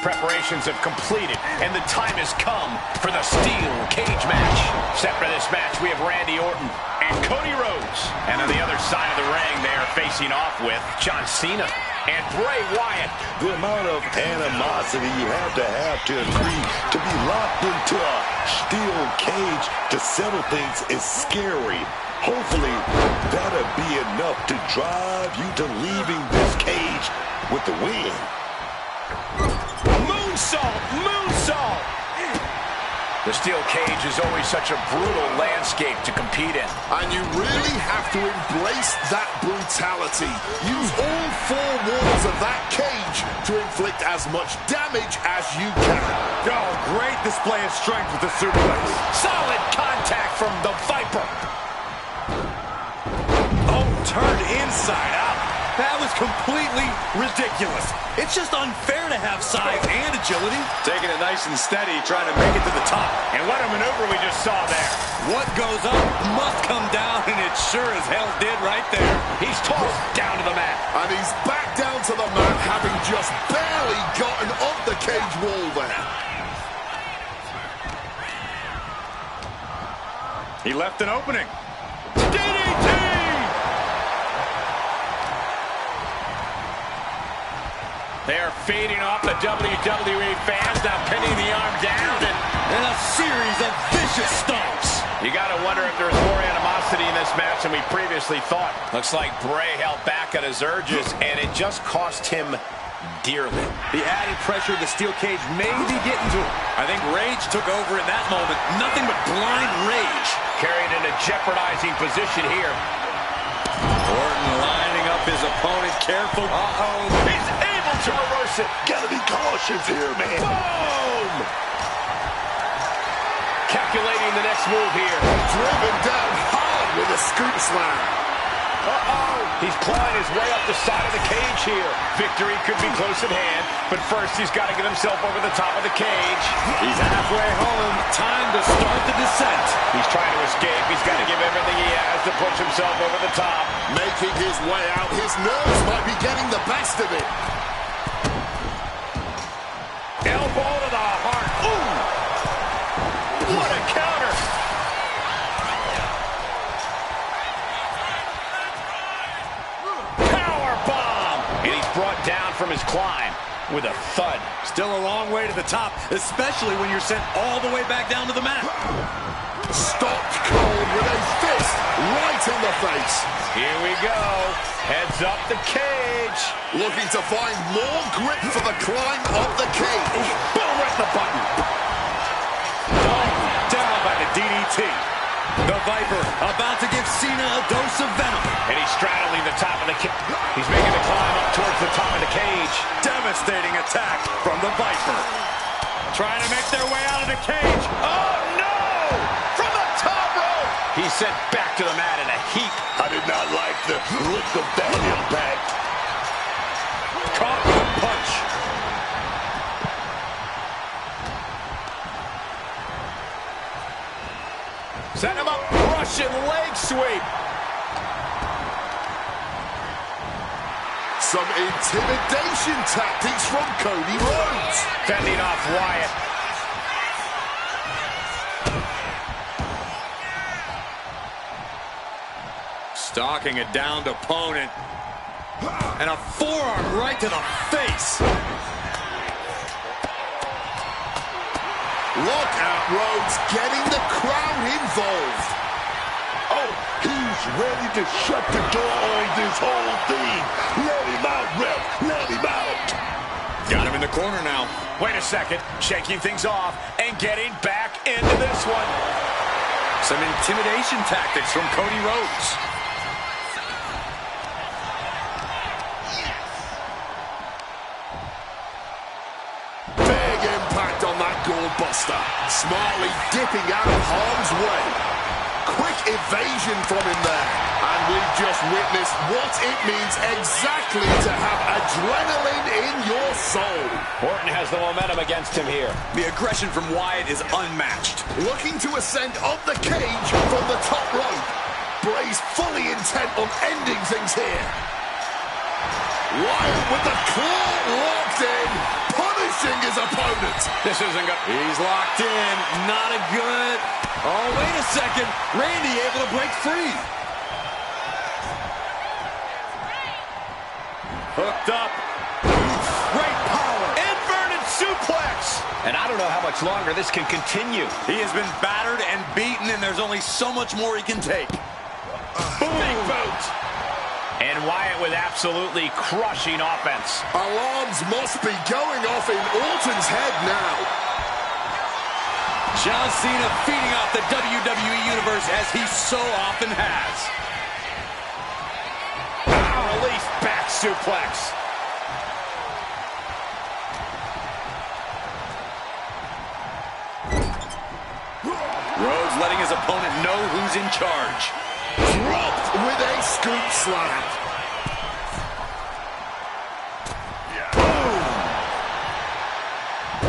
preparations have completed, and the time has come for the steel cage match. Set for this match, we have Randy Orton and Cody Rhodes. And on the other side of the ring, they are facing off with John Cena and Bray Wyatt. The amount of animosity you have to agree to be locked into a steel cage to settle things is scary. Hopefully, that'll be enough to drive you to leaving this cage with the win. Moonsault! Moonsault! The steel cage is always such a brutal landscape to compete in. And you really have to embrace that brutality. Use all four walls of that cage to inflict as much damage as you can. Oh, great display of strength with the suplex. Solid contact from the Viper. Oh, turned inside out. That was completely ridiculous. It's just unfair to have size and agility. Taking it nice and steady, trying to make it to the top. And what a maneuver we just saw there. What goes up must come down, and it sure as hell did right there. He's tossed down to the mat. And he's back down to the mat, having just barely gotten up the cage wall there. He left an opening. DDT! They are fading off the WWE fans, now pinning the arm down And a series of vicious stomps. You got to wonder if there's more animosity in this match than we previously thought. Looks like Bray held back on his urges, and it just cost him dearly. The added pressure of the steel cage may be getting to him. I think rage took over in that moment. Nothing but blind rage. Carried in a jeopardizing position here. Orton lining up his opponent careful. He's able to reverse it. Gotta be cautious here, man. Boom! Calculating the next move here. Driven down hard with a scoop slam. He's clawing his way up the side of the cage here. Victory could be close at hand, but first he's got to get himself over the top of the cage. He's halfway home. Time to start the descent. He's trying to escape. He's got to give everything he has to push himself over the top. Making his way out. His nerves might be getting the best of it. Elbow to the heart. Ooh! What a counter! Power bomb! And he's brought down from his climb with a thud. Still a long way to the top, especially when you're sent all the way back down to the mat. Stopped cold with a fist right in the face. Here we go. Heads up the cage. Looking to find more grip for the climb up the cage. Boom, right in the button. Down by the DDT. The Viper about to give Cena a dose of venom. And he's straddling the top of the cage. He's making the climb up towards the top of the cage. Devastating attack from the Viper. Trying to make their way out of the cage. Oh, no! From the top rope! He's sent back to the mat in a heap. I did not like the look of that impact. Caught with a punch. Set him up. Russian leg sweep. Some intimidation tactics from Cody Rhodes. Fending off Wyatt. Stalking a downed opponent. And a forearm right to the face. Look at Rhodes getting the crowd involved. Oh, he's ready to shut the door on this whole thing. Let him out, ref. Let him out. Got him in the corner now. Wait a second. Shaking things off and getting back into this one. Some intimidation tactics from Cody Rhodes. Big impact on that goalbuster. Smartly dipping out of harm's way. Quick evasion from him there. And we've just witnessed what it means exactly to have adrenaline in your soul. Orton has the momentum against him here. The aggression from Wyatt is unmatched. Looking to ascend up the cage from the top rope. Bray's fully intent on ending things here. Wyatt with the claw locked in. Punishing his This isn't good. He's locked in. Not a good. Oh, wait a second. Randy able to break free. Hooked up. Great power. Inverted suplex. And I don't know how much longer this can continue. He has been battered and beaten, and there's only so much more he can take. Big boot. And Wyatt with absolutely crushing offense. Alarms must be going off in Orton's head now. John Cena feeding off the WWE Universe as he so often has. Release back suplex. Rhodes letting his opponent know who's in charge. Dropped with a scoop slam. Boom.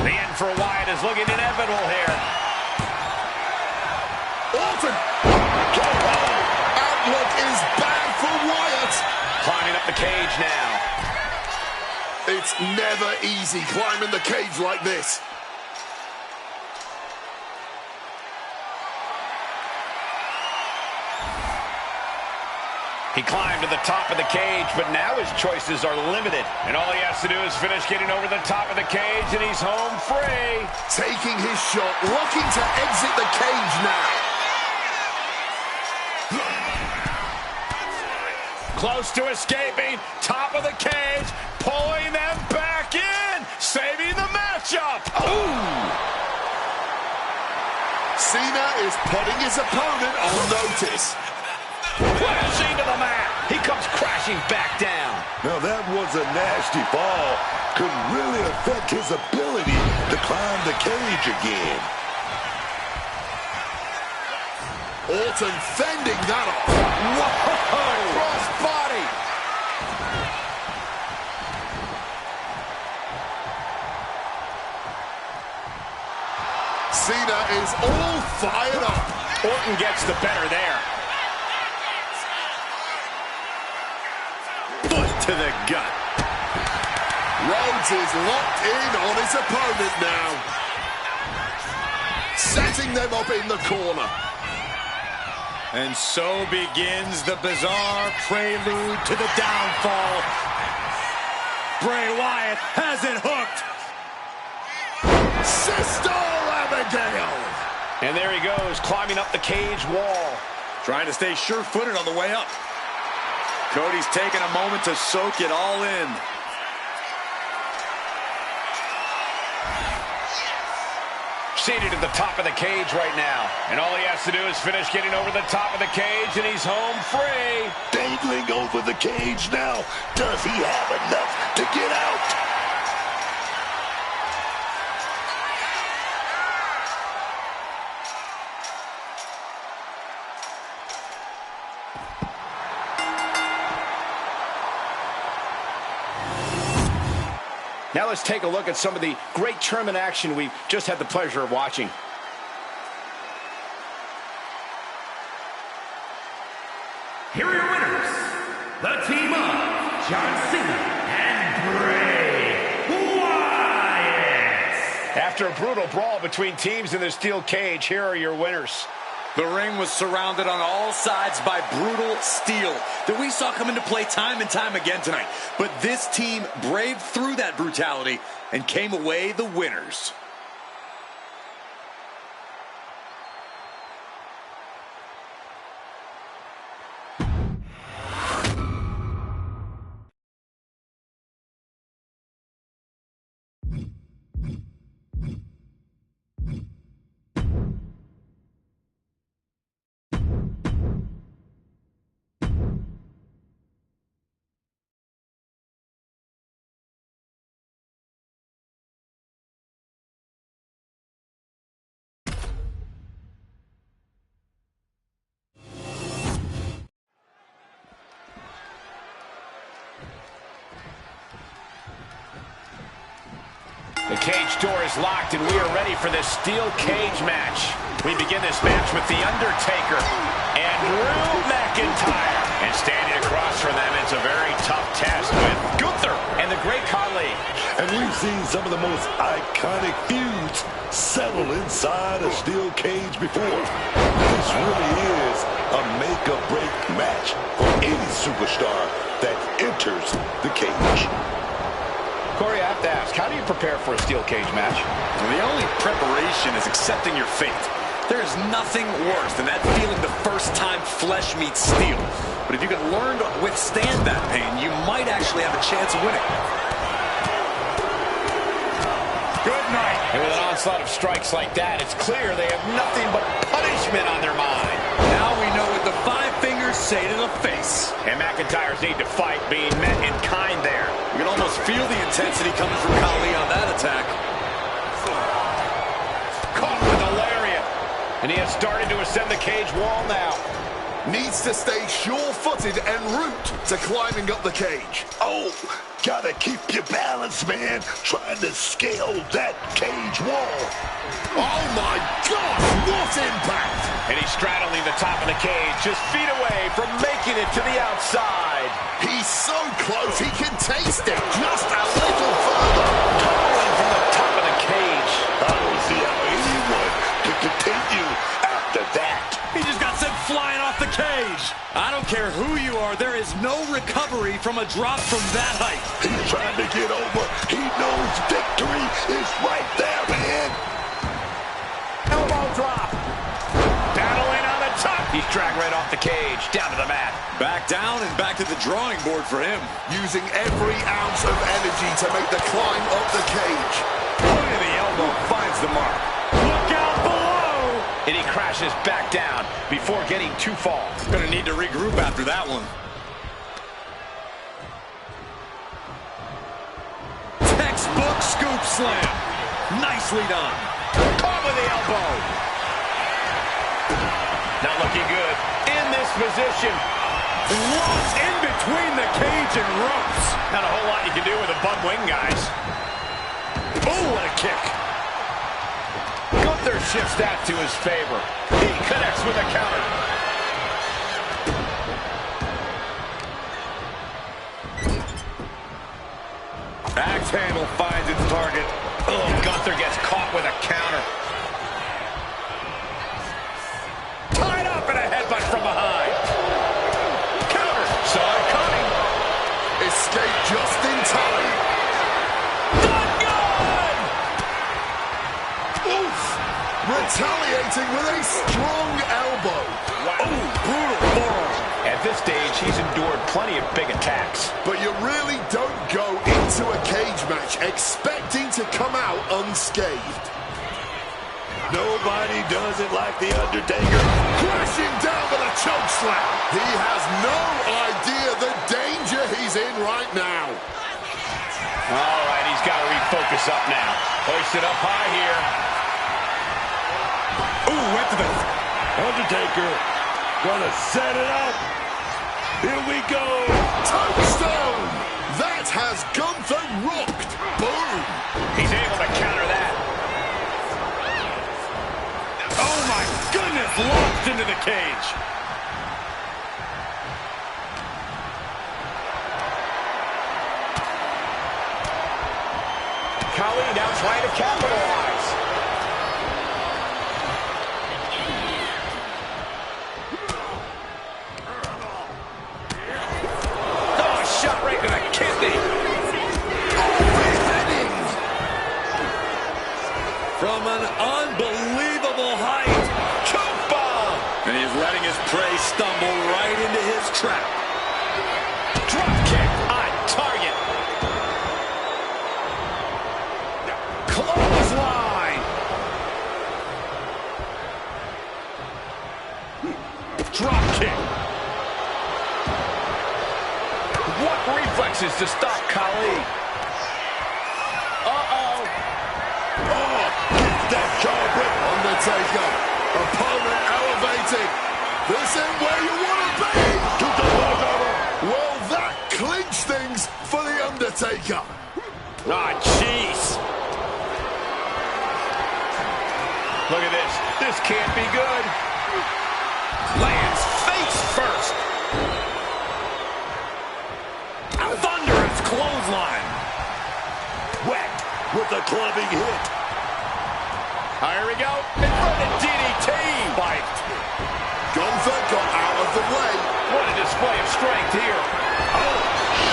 The end for Wyatt is looking inevitable here. Orton. Outlook is bad for Wyatt. Climbing up the cage now. It's never easy climbing the cage like this. He climbed to the top of the cage, but now his choices are limited. And all he has to do is finish getting over the top of the cage, and he's home free. Taking his shot, looking to exit the cage now. Close to escaping, top of the cage, pulling them back in, saving the matchup. Ooh! Cena is putting his opponent on notice. Crashing to the mat. He comes crashing back down. Now that was a nasty fall. Could really affect his ability to climb the cage again. Orton fending that off. Whoa! Cross body. Cena is all fired up. Orton gets the better there. Foot to the gut. Rhodes is locked in on his opponent now. Setting them up in the corner. And so begins the bizarre prelude to the downfall. Bray Wyatt has it hooked. Sister Abigail. And there he goes, climbing up the cage wall. Trying to stay sure-footed on the way up. Cody's taking a moment to soak it all in. Seated at the top of the cage right now. And all he has to do is finish getting over the top of the cage, and he's home free. Dangling over the cage now. Does he have enough to get out? Now let's take a look at some of the great tournament action we've just had the pleasure of watching. Here are your winners, the team of John Cena and Bray Wyatt. After a brutal brawl between teams in the steel cage, here are your winners. The ring was surrounded on all sides by brutal steel that we saw come into play time and time again tonight. But this team braved through that brutality and came away the winners. The cage door is locked, and we are ready for this steel cage match. We begin this match with The Undertaker and Drew McIntyre. And standing across from them, it's a very tough test with Gunther and the Great Khali. And we've seen some of the most iconic feuds settle inside a steel cage before. This really is a make-or-break match for any superstar that enters the cage. Corey, I have to ask, how do you prepare for a steel cage match? Well, the only preparation is accepting your fate. There's nothing worse than that feeling the first time flesh meets steel. But if you can learn to withstand that pain, you might actually have a chance of winning. Good night. And with an onslaught of strikes like that, it's clear they have nothing but punishment on their mind. Now we know what the five fingers say to the face. And McIntyre's need to fight being met in kind there. You can almost feel the intensity coming from Khali on that attack. Caught with a lariat. And he has started to ascend the cage wall now. Needs to stay sure-footed en route to climbing up the cage. Oh, gotta keep your balance, man. Trying to scale that cage wall. Oh my gosh, what impact! And he's straddling the top of the cage, just feet away from making it to the outside. He's so close, he can taste it just a little further. Tumbling from the top of the cage. I don't see how anyone could continue after that. He just got sent flying off the cage. I don't care who you are, there is no recovery from a drop from that height. He's trying to get over. He knows victory is right there, man. Elbow drop. Battling on the top. He's dragged right off the cage, down to the mat. Back down and back to the drawing board for him. Using every ounce of energy to make the climb up the cage. Point of the elbow finds the mark. Look out below! And he crashes back down before getting two falls. Gonna need to regroup after that one. Textbook scoop slam. Nicely done. Caught with the elbow. Not looking good in this position. Lost in between the cage and ropes. Not a whole lot you can do with a bum wing, guys. Oh, what a kick. Gunther shifts that to his favor. He connects with a counter. Axe handle finds its target. Oh, Gunther gets caught with a counter. Tied up in a headbutt from behind. Counter. Saw it coming. Escape just in time. Done good! Oof! Retaliating with a strong elbow. Wow. Oh, brutal forearm. At this stage, he's endured plenty of big attacks. But you really don't go into a cage match expecting to come out unscathed. Nobody does it like The Undertaker. Crashing down with a choke slam. He has no idea the danger he's in right now. All right, he's got to refocus up now. Hoisted up high here. Ooh, went to the... Undertaker gonna set it up. Here we go. Tombstone. That has Gunther rocked. Boom. He's able to counter that. Oh, my goodness, locked into the cage. Khali now trying to capitalize. Oh, shot right to the kidney. Beheading. From an unbelievable height. Choke bomb. And he's letting his prey stumble right into his trap. Drop kick on target. Clothesline. Drop kick. What reflexes to stop Khali? Uh-oh. Oh, get that jawbreaker. Undertaker. Opponent elevated. This ain't where you want to be. Well, that clinched things for The Undertaker. Ah, jeez. Look at this. This can't be good. Lands face first. A thunderous clothesline. with a clubbing hit. Here we go. Inverted DDT. Spiked. Gunther got out of the way. What a display of strength here. Oh,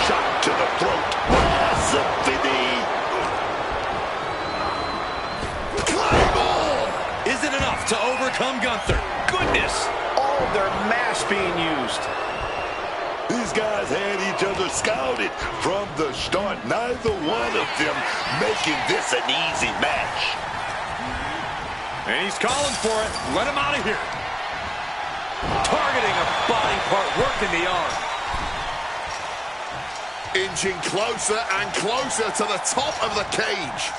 shot to the throat. Symphony. Claymore. Is it enough to overcome Gunther? Goodness. All of their mass being used. These guys had each other scouted from the start. Neither one of them making this an easy match. And he's calling for it. Let him out of here. Targeting a body part, working the arm. Inching closer and closer to the top of the cage.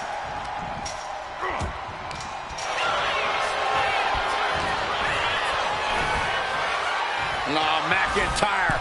Oh, McIntyre.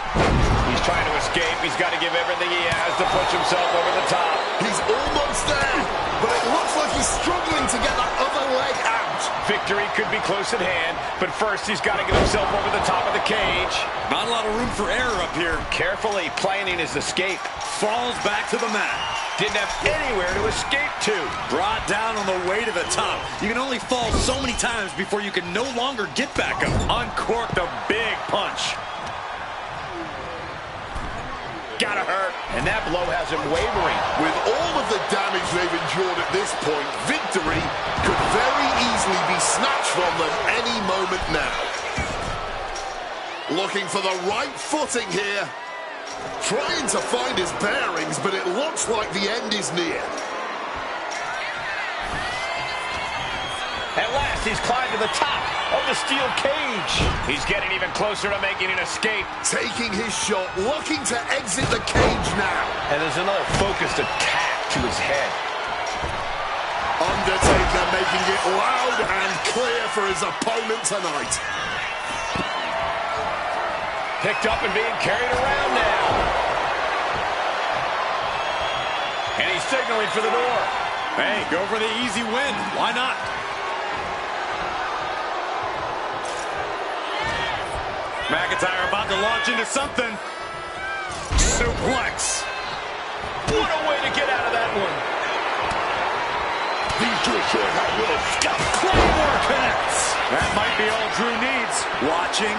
He's trying to escape. He's got to give everything he has to push himself over the top. He's almost there, but it looks like he's struggling to get that other leg out. Victory could be close at hand, but first he's got to get himself over the top of the cage. Not a lot of room for error up here. Carefully planning his escape. Falls back to the mat. Didn't have anywhere to escape to. Brought down on the way to the top. You can only fall so many times before you can no longer get back up. Uncorked a big punch. Gotta hurt. And that blow has him wavering. With all of the damage they've endured at this point, victory could very easily be snatched from them any moment now. Looking for the right footing here. Trying to find his bearings, but it looks like the end is near. At last, he's climbed to the top of the steel cage. He's getting even closer to making an escape. Taking his shot, looking to exit the cage now. And there's another focused attack to his head. Undertaker making it loud and clear for his opponent tonight. Picked up and being carried around now. And he's signaling for the door. Hey, go for the easy win. Why not? McIntyre about to launch into something. Suplex. What a way to get out of that one. These two showing how little scout. Claymore connects. That might be all Drew needs. Watching,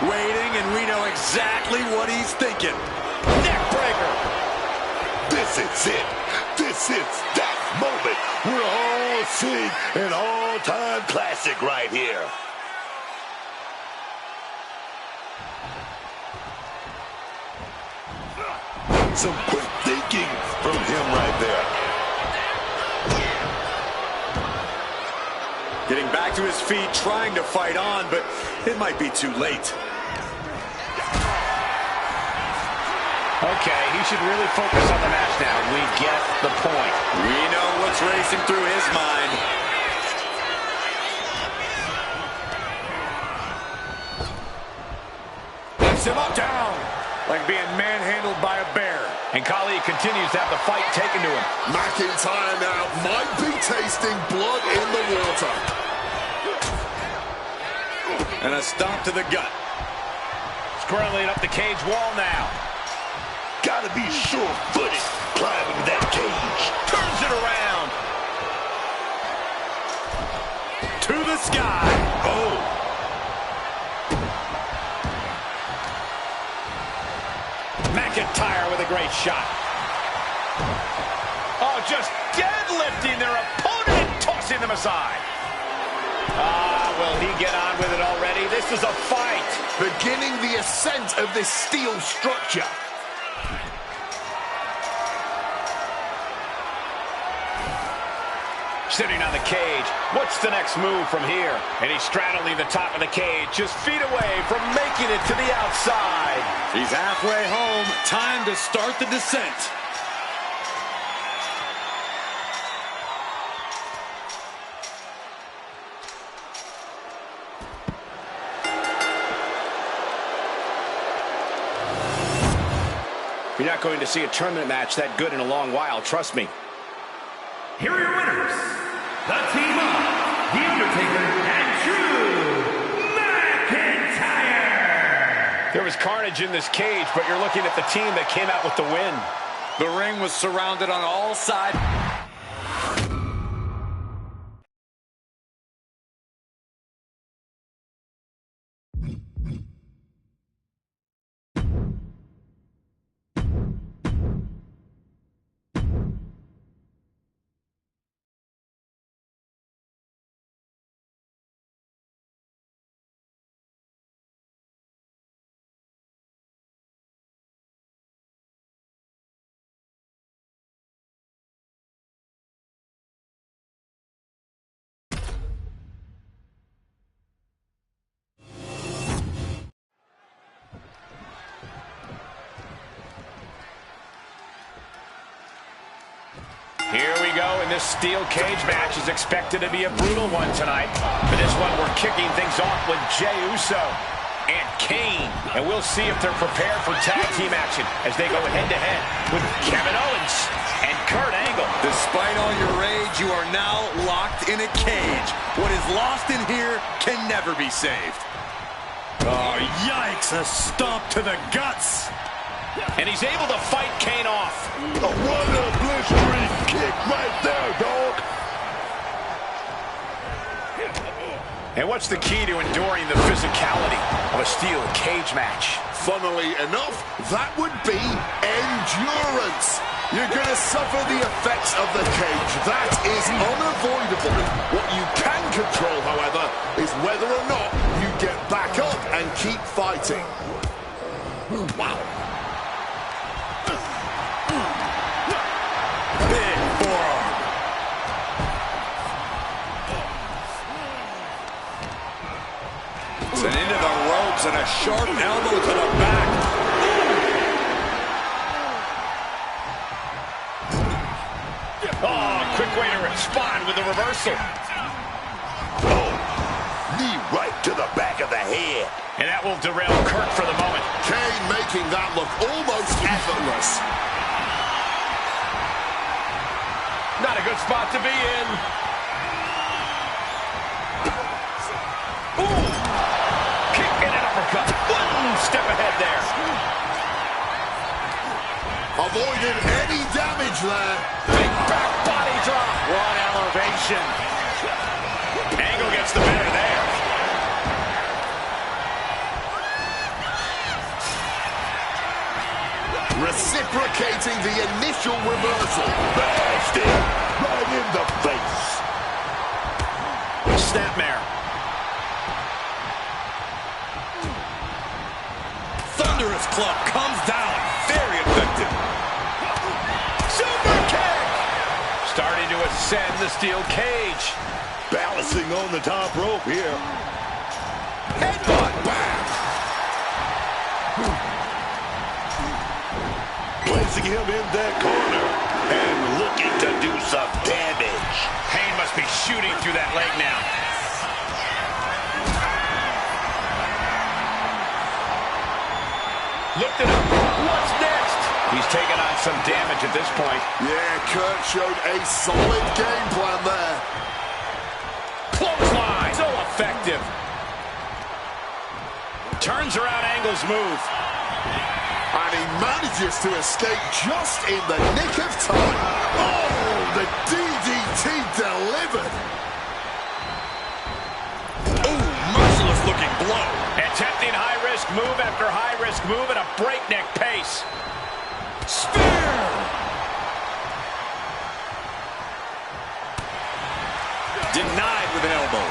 waiting, and we know exactly what he's thinking. Neck breaker. This is it. This is that moment. We're all seeing an all-time classic right here. Some quick thinking from him right there. Getting back to his feet, trying to fight on, but it might be too late. Okay, he should really focus on the match now. We get the point. We know what's racing through his mind. Lifts him up down. Like being manhandled by a bear. And Khali continues to have the fight taken to him. McIntyre now might be tasting blood in the water. And a stomp to the gut. Scrambling up the cage wall now. Gotta be sure-footed climbing that cage. Turns it around. To the sky. Oh. McIntyre with a great shot. Oh, just deadlifting their opponent and tossing them aside. Will he get on with it already? This is a fight. Beginning the ascent of this steel structure. Sitting on the cage. What's the next move from here? And he's straddling the top of the cage, just feet away from making it to the outside. He's halfway home. Time to start the descent. You're not going to see a tournament match that good in a long while, trust me. Here are your winners, the team of The Undertaker and Drew McIntyre. There was carnage in this cage, but you're looking at the team that came out with the win. The ring was surrounded on all sides. this steel cage match is expected to be a brutal one tonight. For this one, we're kicking things off with Jey Uso and Kane. And we'll see if they're prepared for tag team action as they go head-to-head with Kevin Owens and Kurt Angle. Despite all your rage, you are now locked in a cage. What is lost in here can never be saved. Oh, yikes, a stomp to the guts. And he's able to fight Kane off. What a blistering kick right there, dog. And what's the key to enduring the physicality of a steel cage match? Funnily enough, that would be endurance. You're going to suffer the effects of the cage. That is unavoidable. What you can control, however, is whether or not you get back up and keep fighting. Wow. Big forearm. It's an into the ropes and a sharp elbow to the back. Oh, quick way to respond with a reversal. Oh, knee right to the back of the head. And that will derail Kurt for the moment. Kane making that look almost effortless. Not a good spot to be in. Ooh! Kick and an uppercut. One step ahead there. Avoided any damage there. Big back body drop. What elevation. Angle gets the better there. Reciprocating the initial reversal. Bashed it right in the face. Snapmare. Thunderous club comes down. Very effective. Super kick. Starting to ascend the steel cage. Balancing on the top rope here. Headbutt. Placing him in that corner and looking to do some damage. Kane must be shooting through that leg now. Looked it up. What's next? He's taking on some damage at this point. Yeah, Kurt showed a solid game plan there. Clothesline. So effective. Turns around Angle's move. And he manages to escape just in the nick of time. Oh, the DDT delivered. Ooh, merciless looking blow. Attempting high-risk move after high-risk move at a breakneck pace. Spear. Denied with an elbow.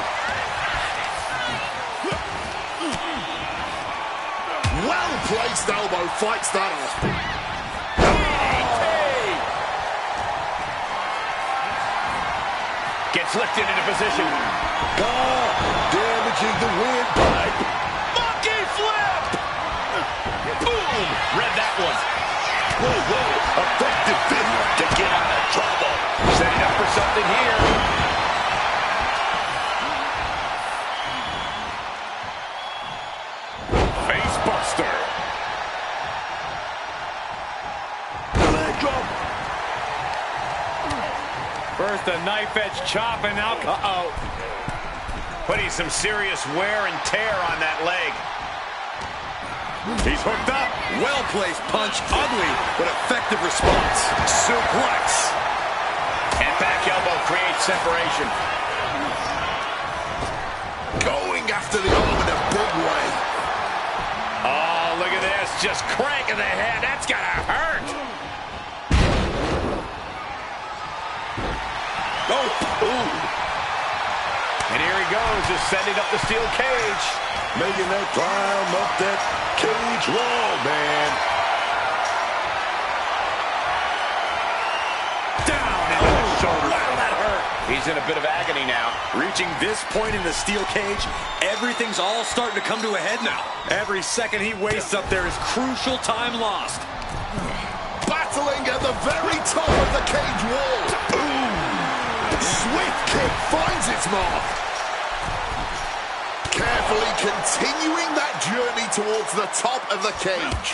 Well-placed elbow fights that off. Gets lifted into position. Damaging the windpipe. Monkey flip! Boom! Read that one. Whoa. Effective finish to get out of trouble. Setting up for something here. Face buster. Leg drop. First a knife edge chop and now... Uh-oh. Putting some serious wear and tear on that leg. He's hooked up. Well-placed punch. Ugly, but effective response. Suplex. And back elbow creates separation. Going after the arm in a big way. Oh, look at this. Just cranking the head. That's gotta hurt. Oh, ooh. And here he goes, ascending up the steel cage. Making that climb up that cage wall, man. Down into the shoulder. Wow, that hurt. He's in a bit of agony now. Reaching this point in the steel cage, everything's all starting to come to a head now. Every second he wastes up there is crucial time lost. Battling at the very top of the cage wall. Ooh. swift kick finds its mark. Carefully continuing that journey towards the top of the cage.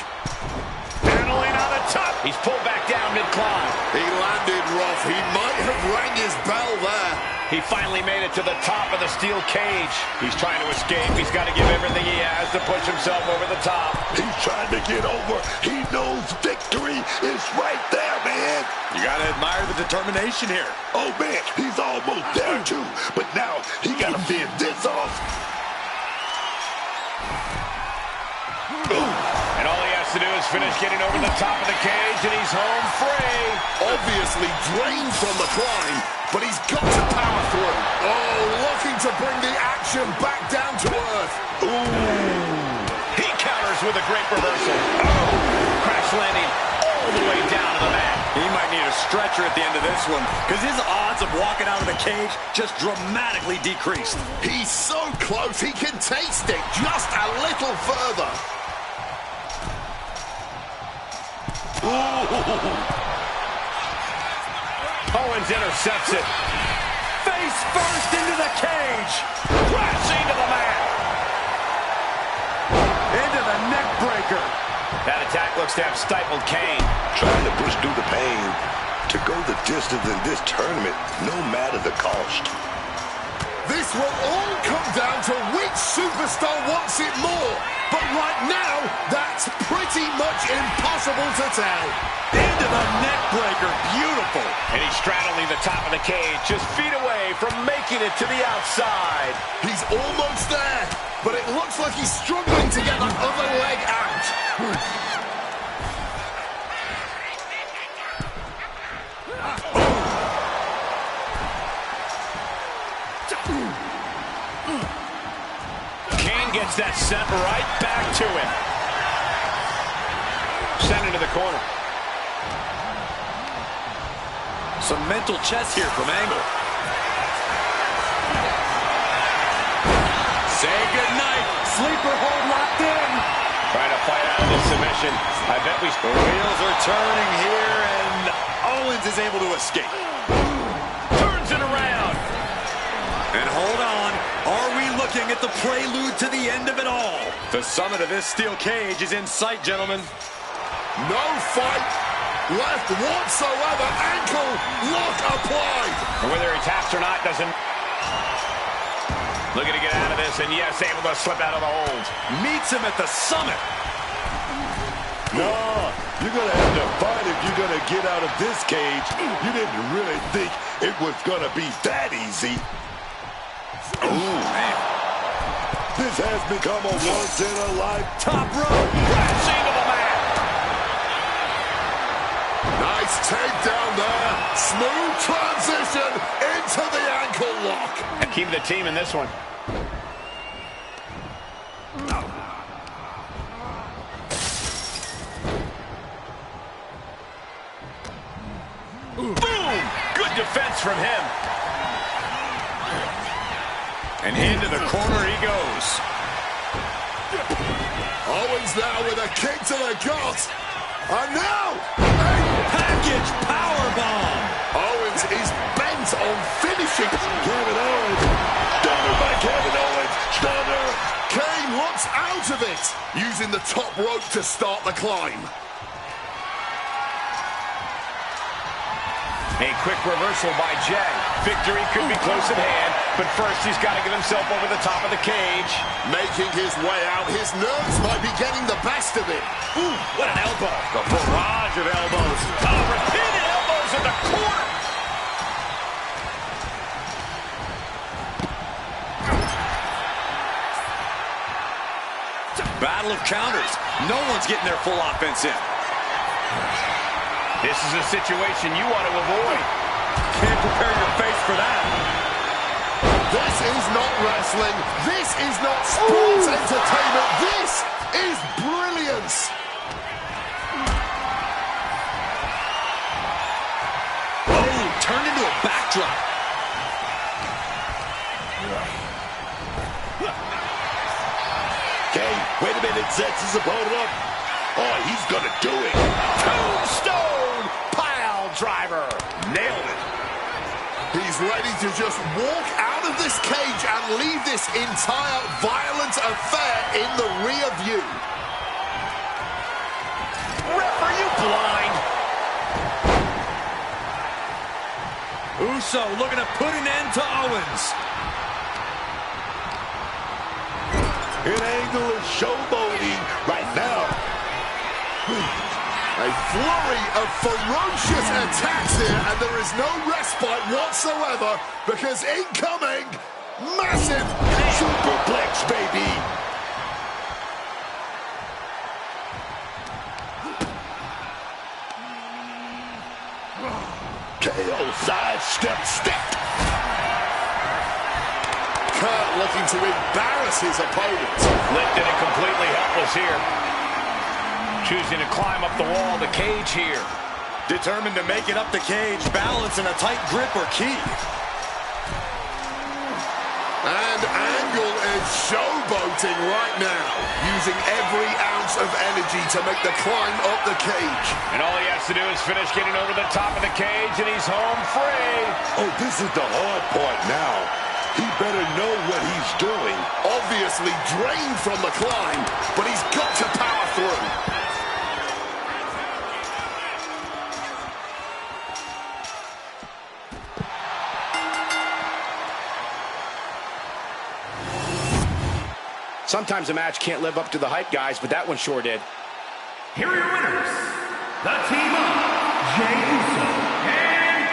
Handling on the top. He's pulled back down mid-climb. He landed rough. He might have rang his bell there. He finally made it to the top of the steel cage. He's trying to escape. He's got to give everything he has to push himself over the top. He's trying to get over. He knows victory is right there, man. You got to admire the determination here. Oh, man, he's almost there, too. But now he got to fend this off. And all he has to do is finish getting over the top of the cage, and he's home free. Obviously drained from the climb, but he's got to power through. Oh, looking to bring the action back down to earth. Ooh. He counters with a great reversal. Oh, crash landing all the way down to the mat. He might need a stretcher at the end of this one, because his odds of walking out of the cage just dramatically decreased. He's so close, he can taste it just a little further. Owens intercepts it. Face first into the cage. Crashing to the mat. Into the neck breaker. That attack looks to have stifled Kane. Trying to push through the pain to go the distance in this tournament, no matter the cost. This will all come down to which superstar wants it more. But right now, that's pretty much impossible to tell. Into the neck breaker. Beautiful. And he's straddling the top of the cage, just feet away from making it to the outside. He's almost there, but it looks like he's struggling to get that other leg out. Kane gets that sent right back to him. Sent into the corner. Some mental chess here from Angle. Say goodnight. Sleeper hold locked in. Trying to fight out of this submission. I bet the wheels are turning here, and Owens is able to escape. Turns it around. And hold on. Are we looking at the prelude to the end of it all? The summit of this steel cage is in sight, gentlemen. No fight left whatsoever. Ankle lock applied. And whether he taps or not doesn't. Looking to get out of this, and yes, able to slip out of the hold. Meets him at the summit. No, you're going to have to fight if you're going to get out of this cage. You didn't really think it was going to be that easy. Ooh, man. This has become a once-in-a-life top rope. Crashing to the mat. Nice takedown there. Smooth transition into the ankle lock. And keep the team in this one. Boom! Good defense from him. And into the corner he goes. Owens now with a kick to the gut. And now, package powerbomb. Owens is bent on finishing. Kevin Owens. Stunner by Kevin Owens. Stunner. Kane looks out of it, using the top rope to start the climb. A quick reversal by Jay. Victory could be close at hand, but first he's got to get himself over the top of the cage. Making his way out, his nerves might be getting the best of it. Ooh, what an elbow. A barrage of elbows. Oh, repeated elbows in the corner. Battle of counters. No one's getting their full offense in. This is a situation you want to avoid. Can't prepare your face for that. This is not wrestling. This is not sports entertainment. This is brilliance. Oh, turned into a backdrop. Okay, wait a minute, sets his opponent up. Oh, he's gonna do it. Tombstone pile driver. Nailed it. He's is ready to just walk out of this cage and leave this entire violent affair in the rear view. Ref, are you blind? Uso looking to put an end to Owens. An Angle is showboating right now. A flurry of ferocious attacks here, and there is no respite whatsoever because incoming, massive Superplex, baby. KO sidestep step. Kurt looking to embarrass his opponent. Lifted and completely helpless here. Choosing to climb up the wall of the cage here. Determined to make it up the cage, balance and a tight grip are key. And Angle is showboating right now, using every ounce of energy to make the climb up the cage. And all he has to do is finish getting over the top of the cage, and he's home free. Oh, this is the hard part now. He better know what he's doing. Obviously drained from the climb, but he's got to power through. Sometimes a match can't live up to the hype, guys, but that one sure did. Here are your winners, the team of Jey Uso and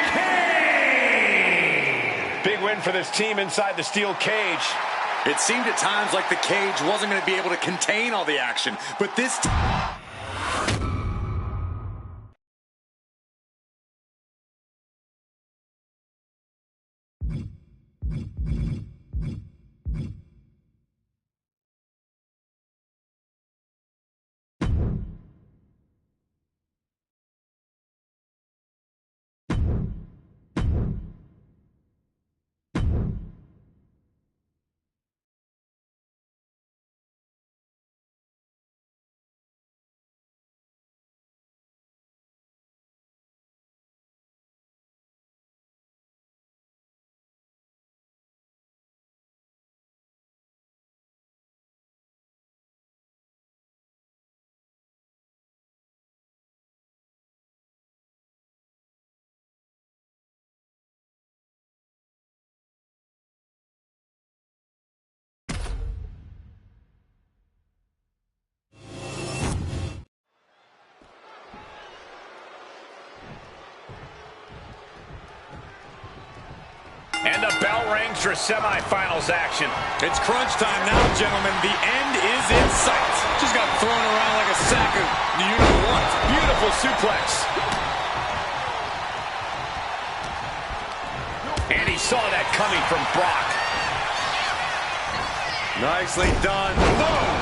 Kane. Big win for this team inside the steel cage. It seemed at times like the cage wasn't going to be able to contain all the action, but this And the bell rings for semifinals action. It's crunch time now, gentlemen. The end is in sight. Just got thrown around like a sack of you-know-what. Beautiful suplex. And he saw that coming from Brock. Nicely done. Boom!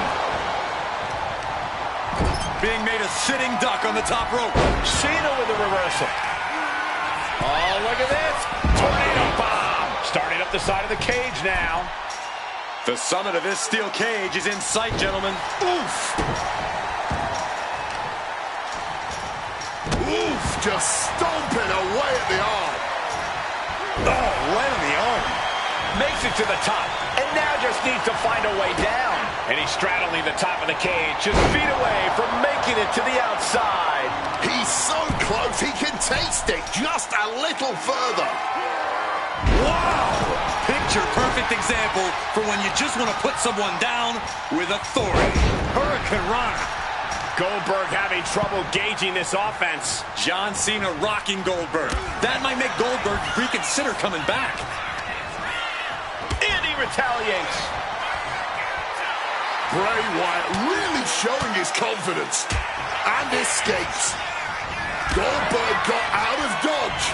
Being made a sitting duck on the top rope. Cena with a reversal. Oh, look at this. Tornado bomb. Starting up the side of the cage now. The summit of this steel cage is in sight, gentlemen. Oof! Oof! Just stomping away at the arm. Oh, right on the arm. Makes it to the top, and now just needs to find a way down. And he's straddling the top of the cage, just feet away from making it to the outside. He's so close, he can taste it just a little further. Wow! Picture-perfect example for when you just want to put someone down with authority. Hurricane Rana. Goldberg having trouble gauging this offense. John Cena rocking Goldberg. That might make Goldberg reconsider coming back. And he retaliates. Bray Wyatt really showing his confidence. And escapes. Goldberg got out of dodge.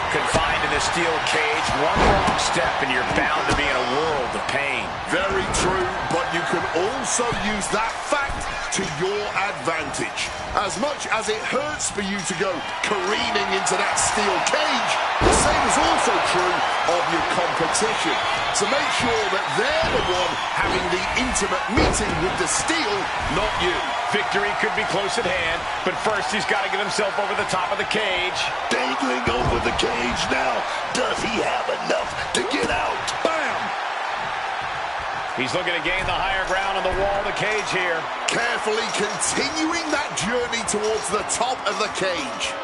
Confined in the steel cage, one wrong step and you're bound to be in a world of pain. Very true, but you can also use that fact to your advantage. As much as it hurts for you to go careening into that steel cage, the same is also also true of your competition. So make sure that they're the one having the intimate meeting with the steel, not you. Victory could be close at hand, but first he's got to get himself over the top of the cage. Dangling over the cage now. Does he have enough to get out? Bam! He's looking to gain the higher ground on the wall of the cage here. Carefully continuing that journey towards the top of the cage.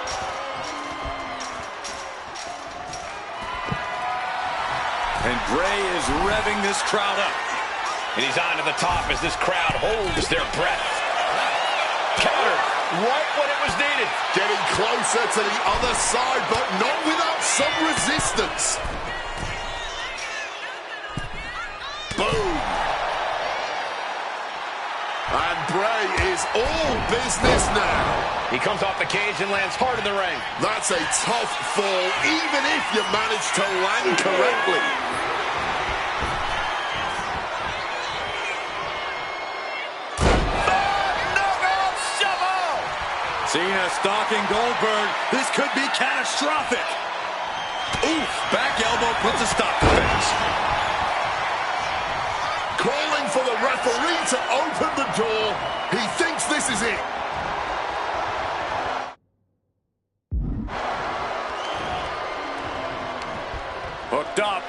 And Bray is revving this crowd up. And he's on to the top as this crowd holds their breath. Counter right when it was needed. Getting closer to the other side, but not without some resistance. Boom. And Bray is all business now. He comes off the cage and lands hard in the ring. That's a tough fall, even if you manage to land correctly. Cena stalking Goldberg. This could be catastrophic. Oof, back elbow puts a stop to things. Calling for the referee to open the door. He thinks this is it. Hooked up.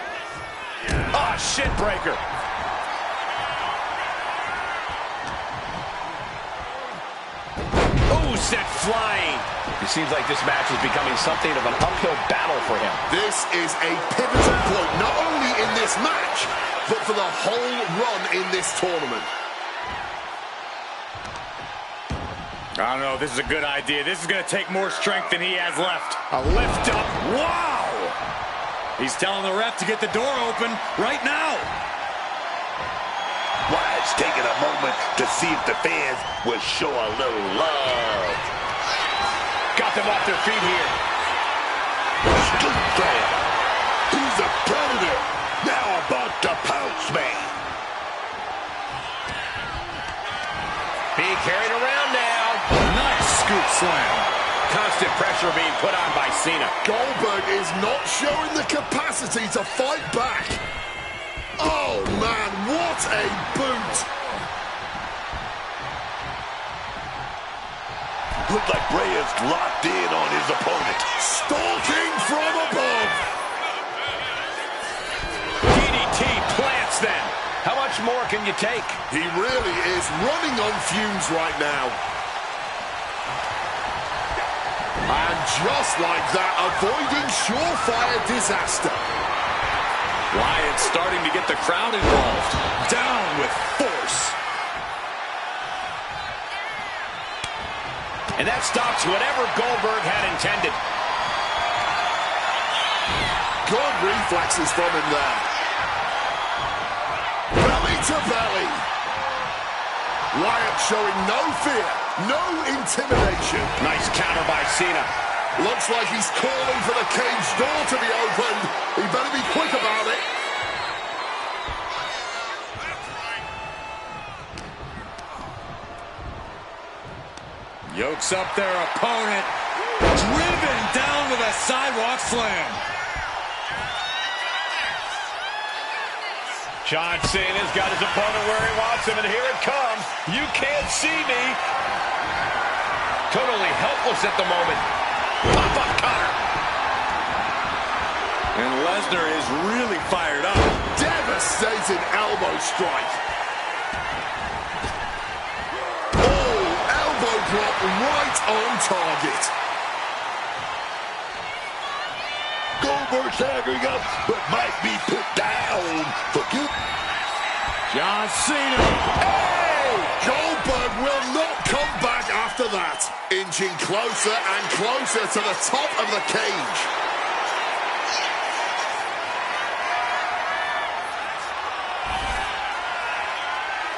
Ah, shit breaker. Sent flying. It seems like this match is becoming something of an uphill battle for him. This is a pivotal point, not only in this match, but for the whole run in this tournament. I don't know, this is a good idea. This is going to take more strength than he has left. A lift up. Wow! He's telling the ref to get the door open right now. Wyatt's taking a moment to see if the fans will show a little love. Got them off their feet here. Scoop fan. He's a predator. Now about to pounce man. Being carried around now. Nice scoop slam. Constant pressure being put on by Cena. Goldberg is not showing the capacity to fight back. Oh, man, what a boot. Looks like Bray is locked in on his opponent. Stalking from above. DDT plants them. How much more can you take? He really is running on fumes right now. And just like that, avoiding surefire disaster. Wyatt starting to get the crowd involved. Down with force. And that stops whatever Goldberg had intended. Good reflexes from him there. Belly to belly. Wyatt showing no fear, no intimidation. Nice counter by Cena. Looks like he's calling for the cage door to be opened. He better be quick about it. Yokes up their opponent. Driven down with a sidewalk slam. John Cena's got his opponent where he wants him, and here it comes. You can't see me. Totally helpless at the moment. Pop-up cutter. And Lesnar is really fired up. Devastating elbow strike. Oh, elbow drop right on target. Goldberg staggering up, but might be put down for good. John Cena. Hey! Goldberg will not come back after that. Inching closer and closer to the top of the cage.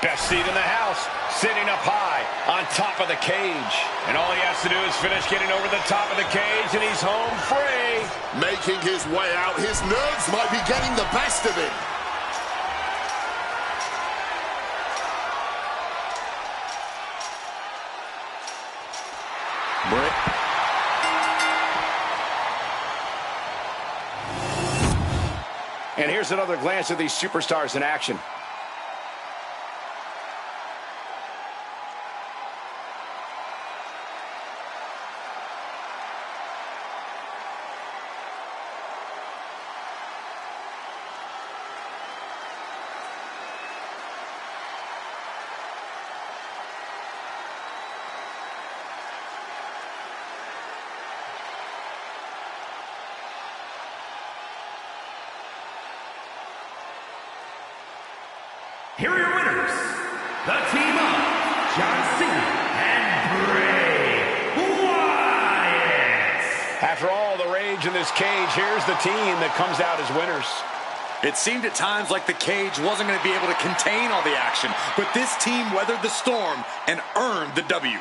Best seat in the house, sitting up high on top of the cage. And all he has to do is finish getting over the top of the cage, and he's home free. Making his way out, his nerves might be getting the best of him. And here's another glance at these superstars in action. Here are your winners, the team of John Cena and Bray Wyatt. After all the rage in this cage, here's the team that comes out as winners. It seemed at times like the cage wasn't going to be able to contain all the action, but this team weathered the storm and earned the W.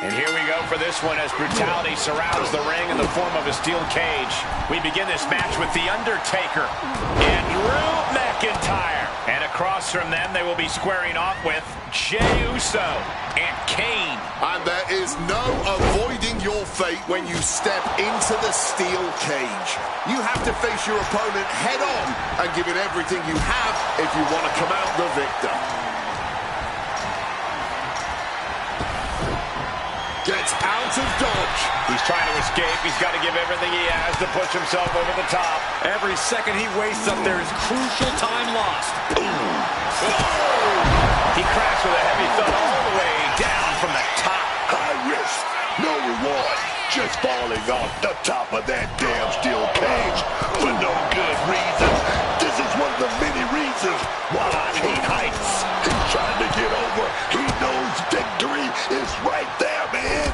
And here we go for this one as brutality surrounds the ring in the form of a steel cage. We begin this match with The Undertaker and Drew McIntyre. And across from them, they will be squaring off with Jey Uso and Kane. And there is no avoiding your fate when you step into the steel cage. You have to face your opponent head on and give it everything you have if you want to come out the victor. Gets out of dodge. He's trying to escape. He's got to give everything he has to push himself over the top. Every second he wastes up there is crucial time lost. Oh! He crashed with a heavy thud all the way down from the top. High risk, no reward. Just falling off the top of that damn steel cage for no good reason. This is one of the many reasons why I hate heights. He's trying to get over. He knows victory is right there, man.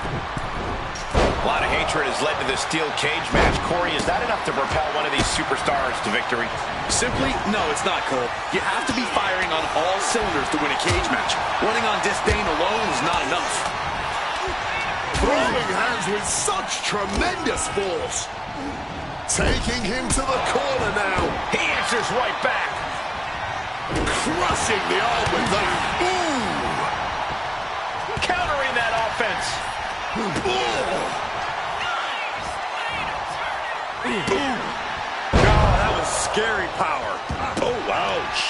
A lot of hatred has led to this steel cage match. Corey, is that enough to propel one of these superstars to victory? Simply, no, it's not, Cole. You have to be firing on all cylinders to win a cage match. Running on disdain alone is not enough. Throwing hands with such tremendous force. Taking him to the corner now. He answers right back. Crushing the arm with that. Ooh. Countering that offense. Oh, that was scary power. Oh, ouch.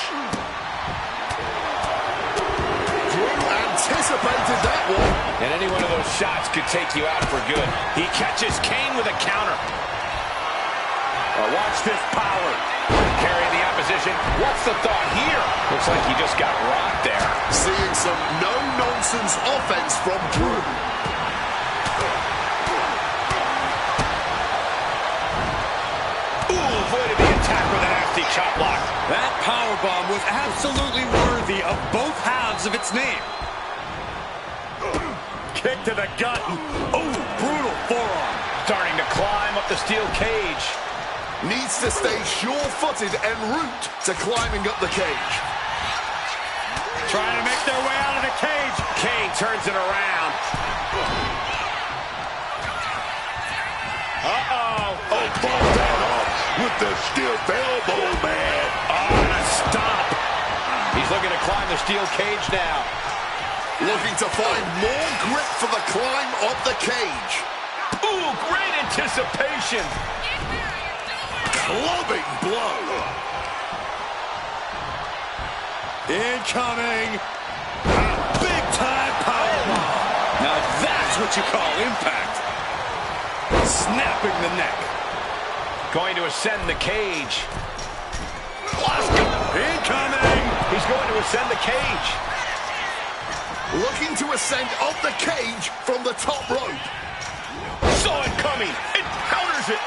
Anticipated that one. And any one of those shots could take you out for good. He catches Kane with a counter. Watch this power. Carrying the opposition. What's the thought here? Looks like he just got rocked there. Seeing some no-nonsense offense from Drew. Ooh, avoided the attack with a nasty chop block. That powerbomb was absolutely worthy of both halves of its name. Kick to the gut. Oh, brutal forearm. Starting to climb up the steel cage. Needs to stay sure-footed en route to climbing up the cage. Trying to make their way out of the cage. Kane turns it around. Uh-oh. Oh, fall that off with the stiff elbow, man. Oh, and a stop. He's looking to climb the steel cage now. Looking to find more grip for the climb up the cage. Ooh, great anticipation. Clubbing blow. Incoming. Big time powerbomb. Now that's what you call impact. Snapping the neck. Going to ascend the cage. Incoming. He's going to ascend the cage. Looking to ascend up the cage from the top rope. Saw it coming. It counters it.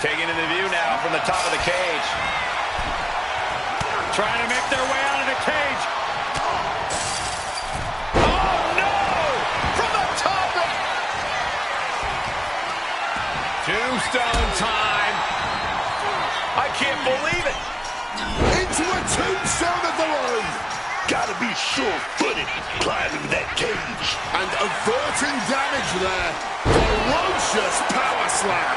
Taking into view now from the top of the cage. Trying to make their way out of the cage. Oh, no! From the top rope. Tombstone time. I can't believe it. Into a tombstone of their own. Gotta be sure-footed climbing that cage. And averting damage there. Ferocious power slam.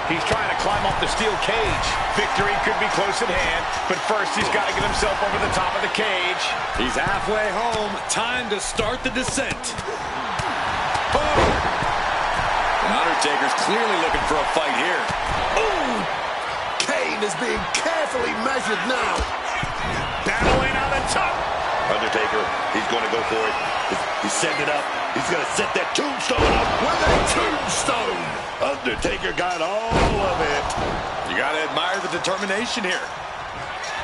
He's trying to climb up the steel cage. Victory could be close at hand, but first he's got to get himself over the top of the cage. He's halfway home. Time to start the descent. Oh! And Undertaker's clearly looking for a fight here. Ooh! Kane is being carefully measured now. Battling on the top. Undertaker, he's going to go for it. He's setting it up. He's going to set that tombstone up. With a tombstone. Undertaker got all of it. You got to admire the determination here.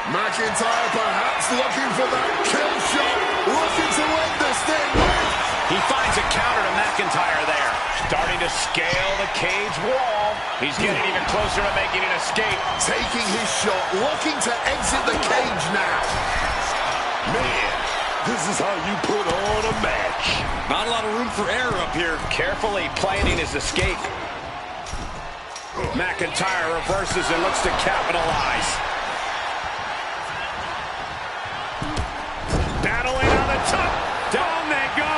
McIntyre perhaps looking for that kill shot. Looking to end this thing with. He finds a counter to McIntyre there. Starting to scale the cage wall. He's getting even closer to making an escape. Taking his shot, looking to exit the cage now. Man, this is how you put on a match. Not a lot of room for error up here. Carefully planning his escape. McIntyre reverses and looks to capitalize. Battling on the top. Down they go.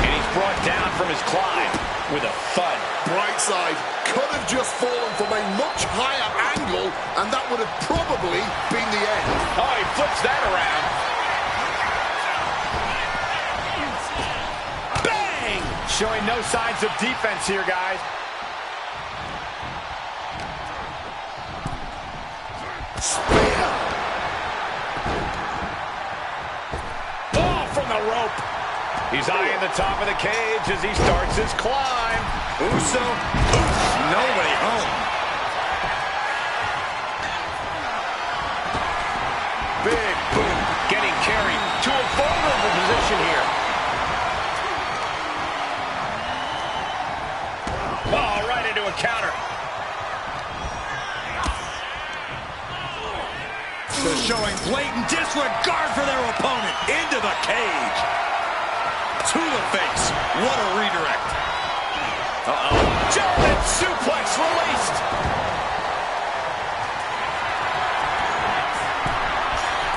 And he's brought down from his climb with a thud. Bright side, could have just fallen from a much higher angle, and that would have probably been the end. Oh, he flips that around. Bang! Showing no signs of defense here, guys. Spear. Oh, from the rope. He's eyeing the top of the cage as he starts his climb. Uso, nobody home. Big boom, getting carried to a vulnerable position here. Oh, right into a counter. They're showing blatant disregard for their opponent. Into the cage. To the face. What a redirect. Uh-oh. German suplex released.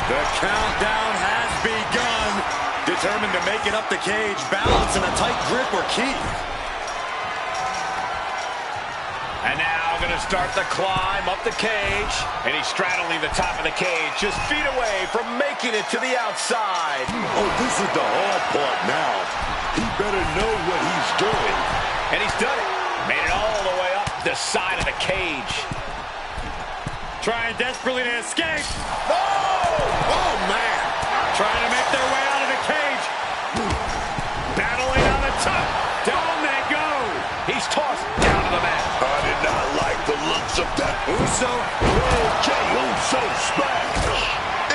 The countdown has begun. Did determined to make it up the cage. Balance and a tight grip were key. And now going to start the climb up the cage. And he's straddling the top of the cage, just feet away from making it to the outside. Oh, this is the hard part now. He better know what he's doing. And he's done it. Made it all the way up the side of the cage. Trying desperately to escape. Oh, man. Trying to make their way out of the cage. Battling on the top. Down they go. He's tossed down to the mat. I did not like the looks of that. Uso. Jey Uso smash.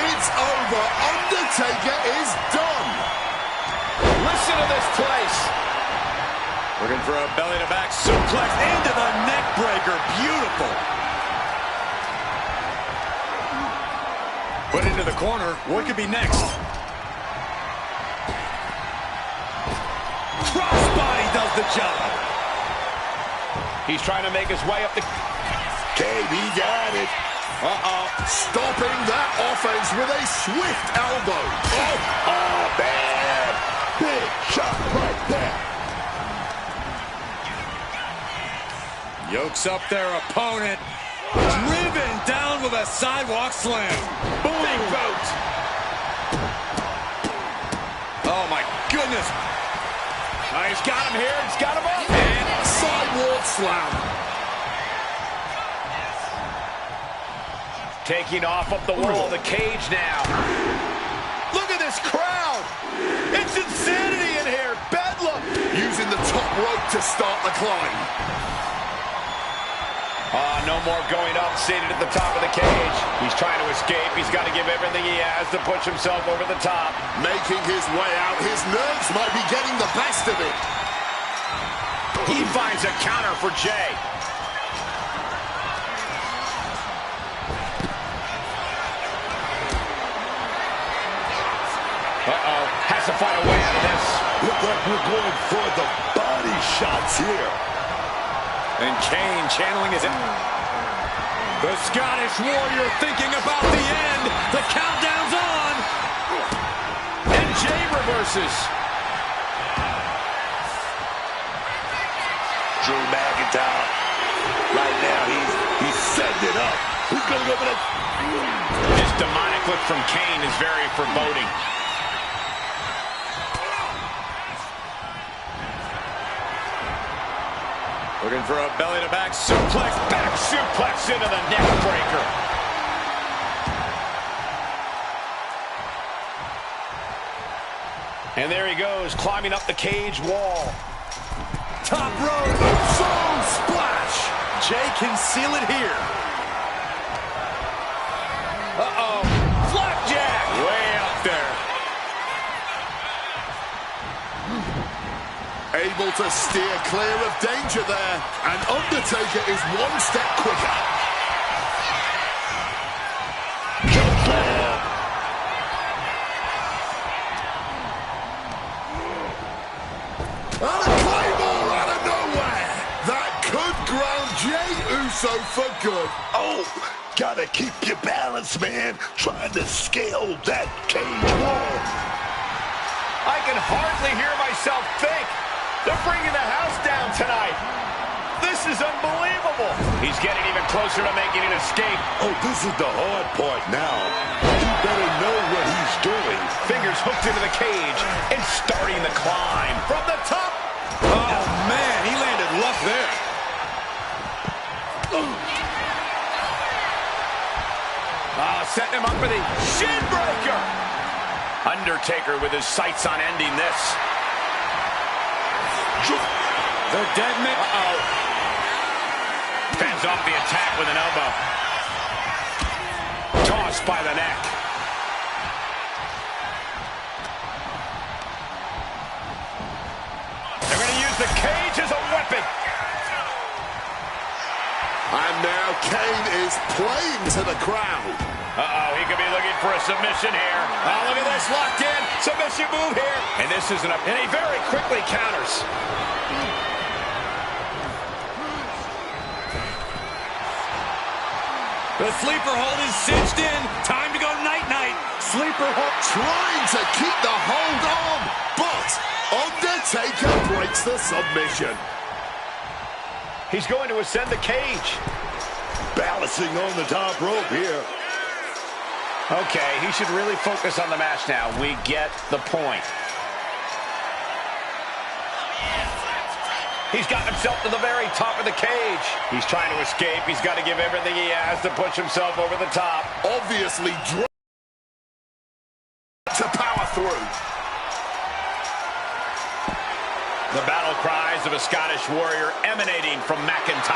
It's over. Undertaker is done. Listen to this place. Looking for a belly-to-back suplex into the neck breaker. Beautiful. Put into the corner. What could be next? Crossbody does the job. He's trying to make his way up the... Cade, he got it. Stopping that offense with a swift elbow. Oh, man. Big shot right there. Yokes up their opponent. Driven down with a sidewalk slam. Boom. Big boot. Oh, my goodness. Oh, he's got him here. He's got him up. And sidewalk slam. Taking off up the wall of the cage now. Look at this crowd. It's insanity in here. Bedlam. Using the top rope to start the climb. No more going up, seated at the top of the cage. He's trying to escape. He's got to give everything he has to push himself over the top. Making his way out. His nerves might be getting the best of it. He finds a counter for Jey. Has to find a way out of this. Look like we're going for the body shots here. And Kane channeling his... The Scottish Warrior thinking about the end. The countdown's on. And Jey reverses. Drew McIntyre. Right now, he's setting it up. He's going to go for the... This demonic look from Kane is very foreboding. Looking for a belly-to-back suplex. Back suplex into the neck breaker. And there he goes, climbing up the cage wall. Top rope. Zone splash. Jey can seal it here. Flapjack. Way up there. Able to steer clear of danger there. And Undertaker is one step quicker. And a claymore out of nowhere. That could ground Jey Uso for good. Oh, gotta keep your balance, man. Trying to scale that cage wall. I can hardly hear myself think. They're bringing the house down tonight. This is unbelievable. He's getting even closer to making an escape. Oh, this is the hard part now. He better know what he's doing. Fingers hooked into the cage and starting the climb from the top. Oh, man, he landed luck there. Setting him up for the shin breaker. Undertaker with his sights on ending this. The dead man. Fends off the attack with an elbow. Tossed by the neck. They're going to use the cage as a weapon. And now Kane is playing to the crowd. He could be looking for a submission here. Oh, look at this, locked in. Submission move here. And this isn't a... And he very quickly counters. The sleeper hold is cinched in. Time to go night-night. Sleeper super hot, trying to keep the hold on, but Undertaker breaks the submission. He's going to ascend the cage. Balancing on the top rope here. Okay, he should really focus on the match now. We get the point. He's got himself to the very top of the cage. He's trying to escape. He's got to give everything he has to push himself over the top. Obviously, to power through. The battle cries of a Scottish warrior emanating from McIntyre.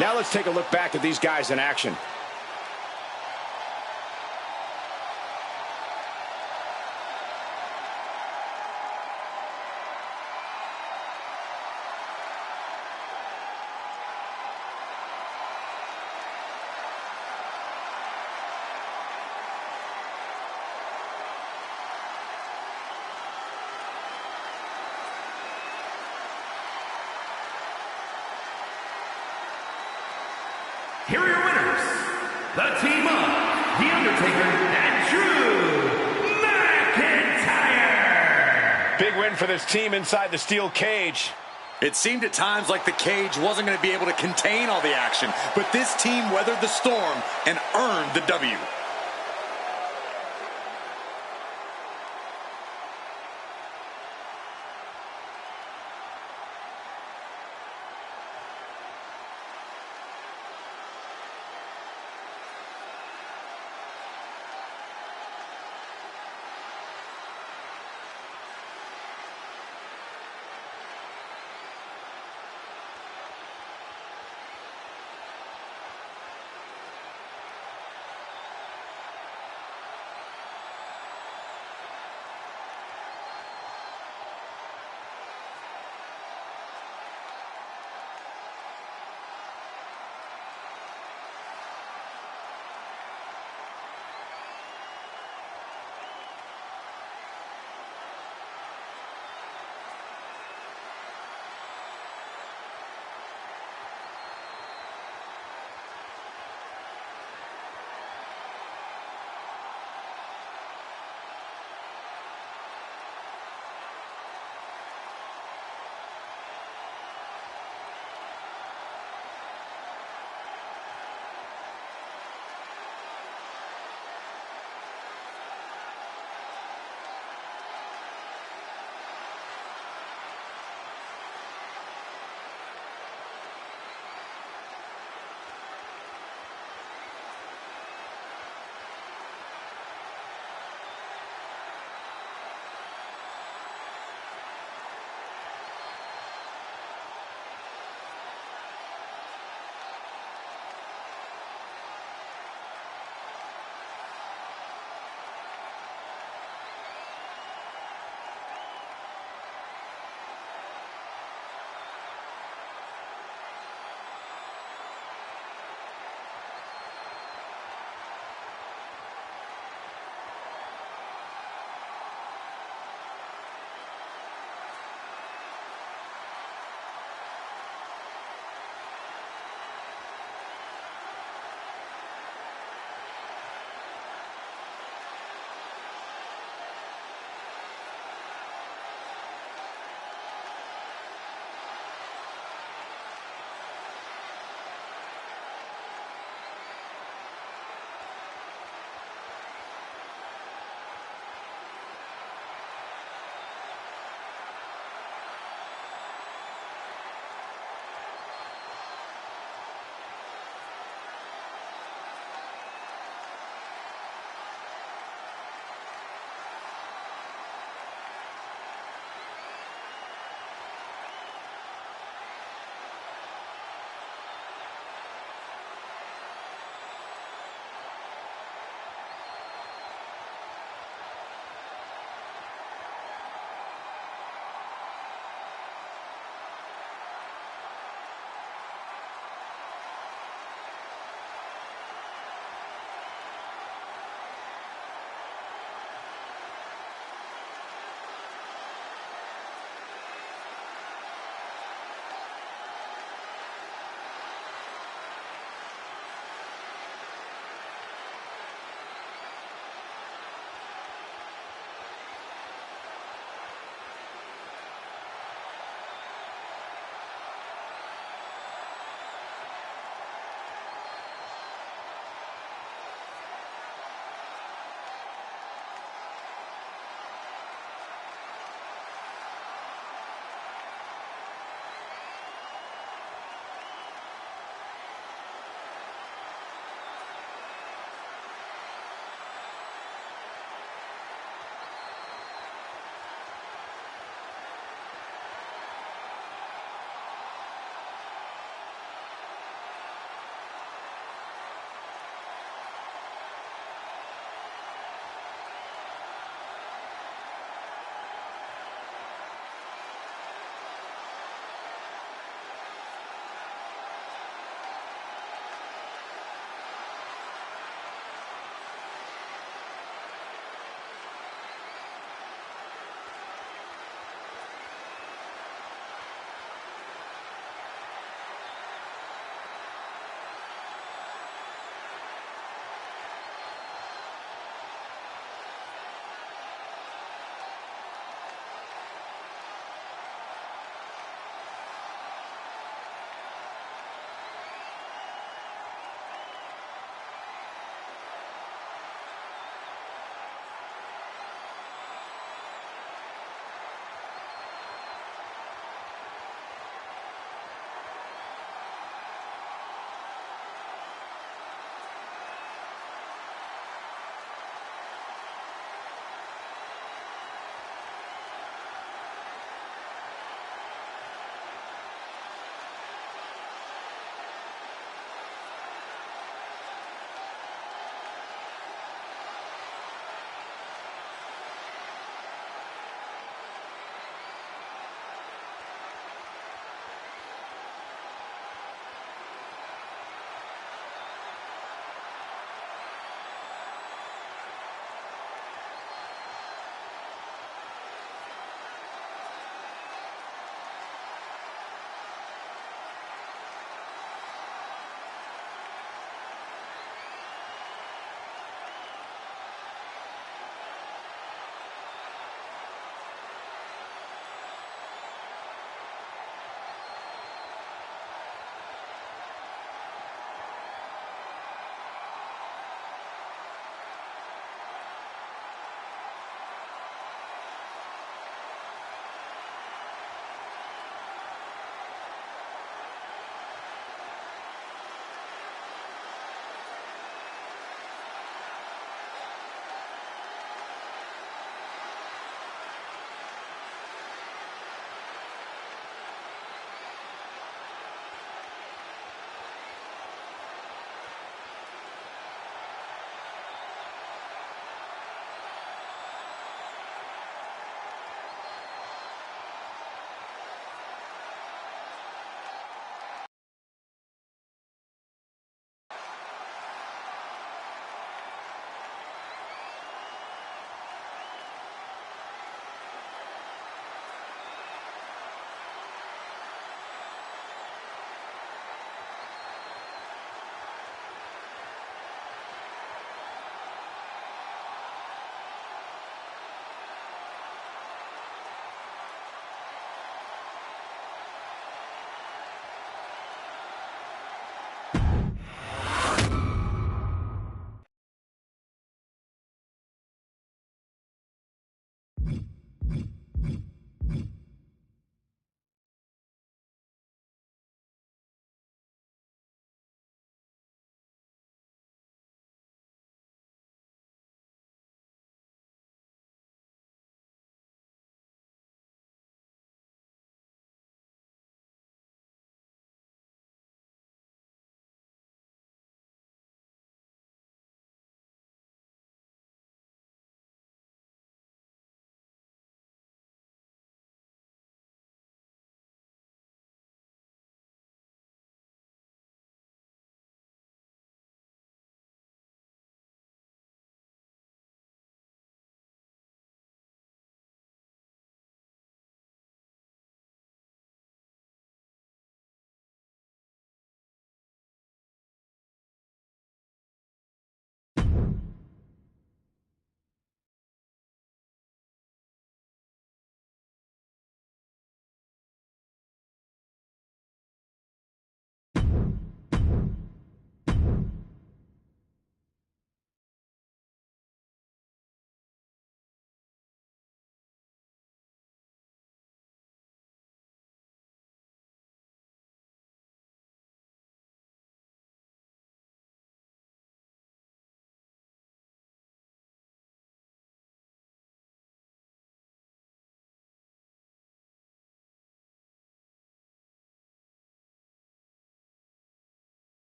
Now let's take a look back at these guys in action. Here are your winners, the team of The Undertaker and Drew McIntyre. Big win for this team inside the steel cage. It seemed at times like the cage wasn't going to be able to contain all the action, but this team weathered the storm and earned the W.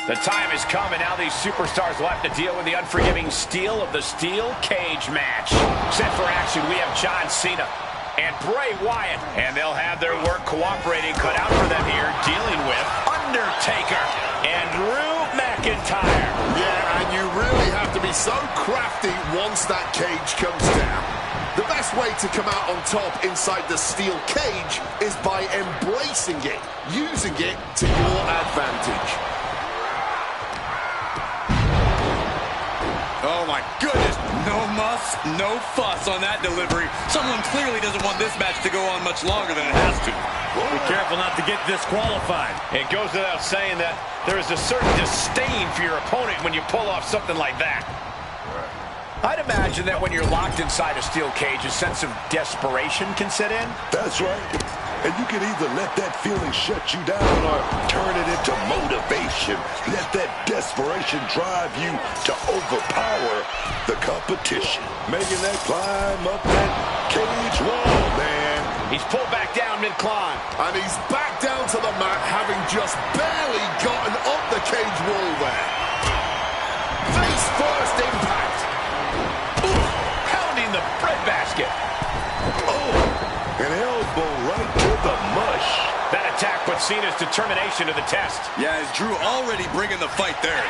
The time has come, and now these superstars will have to deal with the unforgiving steel of the steel cage match. Set for action, we have John Cena and Bray Wyatt, and they'll have their work cooperating cut out for them here, dealing with Undertaker and Drew McIntyre. Yeah, and you really have to be so crafty once that cage comes down. The best way to come out on top inside the steel cage is by embracing it, using it to your advantage. Oh my goodness, no muss, no fuss on that delivery. Someone clearly doesn't want this match to go on much longer than it has to. Be careful not to get disqualified. It goes without saying that there is a certain disdain for your opponent when you pull off something like that. I'd imagine that when you're locked inside a steel cage, a sense of desperation can set in. That's right. And you can either let that feeling shut you down or turn it into motivation. Let that desperation drive you to overpower the competition. Making that climb up that cage wall, man. He's pulled back down mid-climb. And he's back down to the mat, having just barely gotten up the cage wall there. Face first impact. Ooh, pounding the breadbasket. Oh, an elbow right to the mush. That attack put Cena's determination to the test. Yeah, is Drew already bringing the fight there?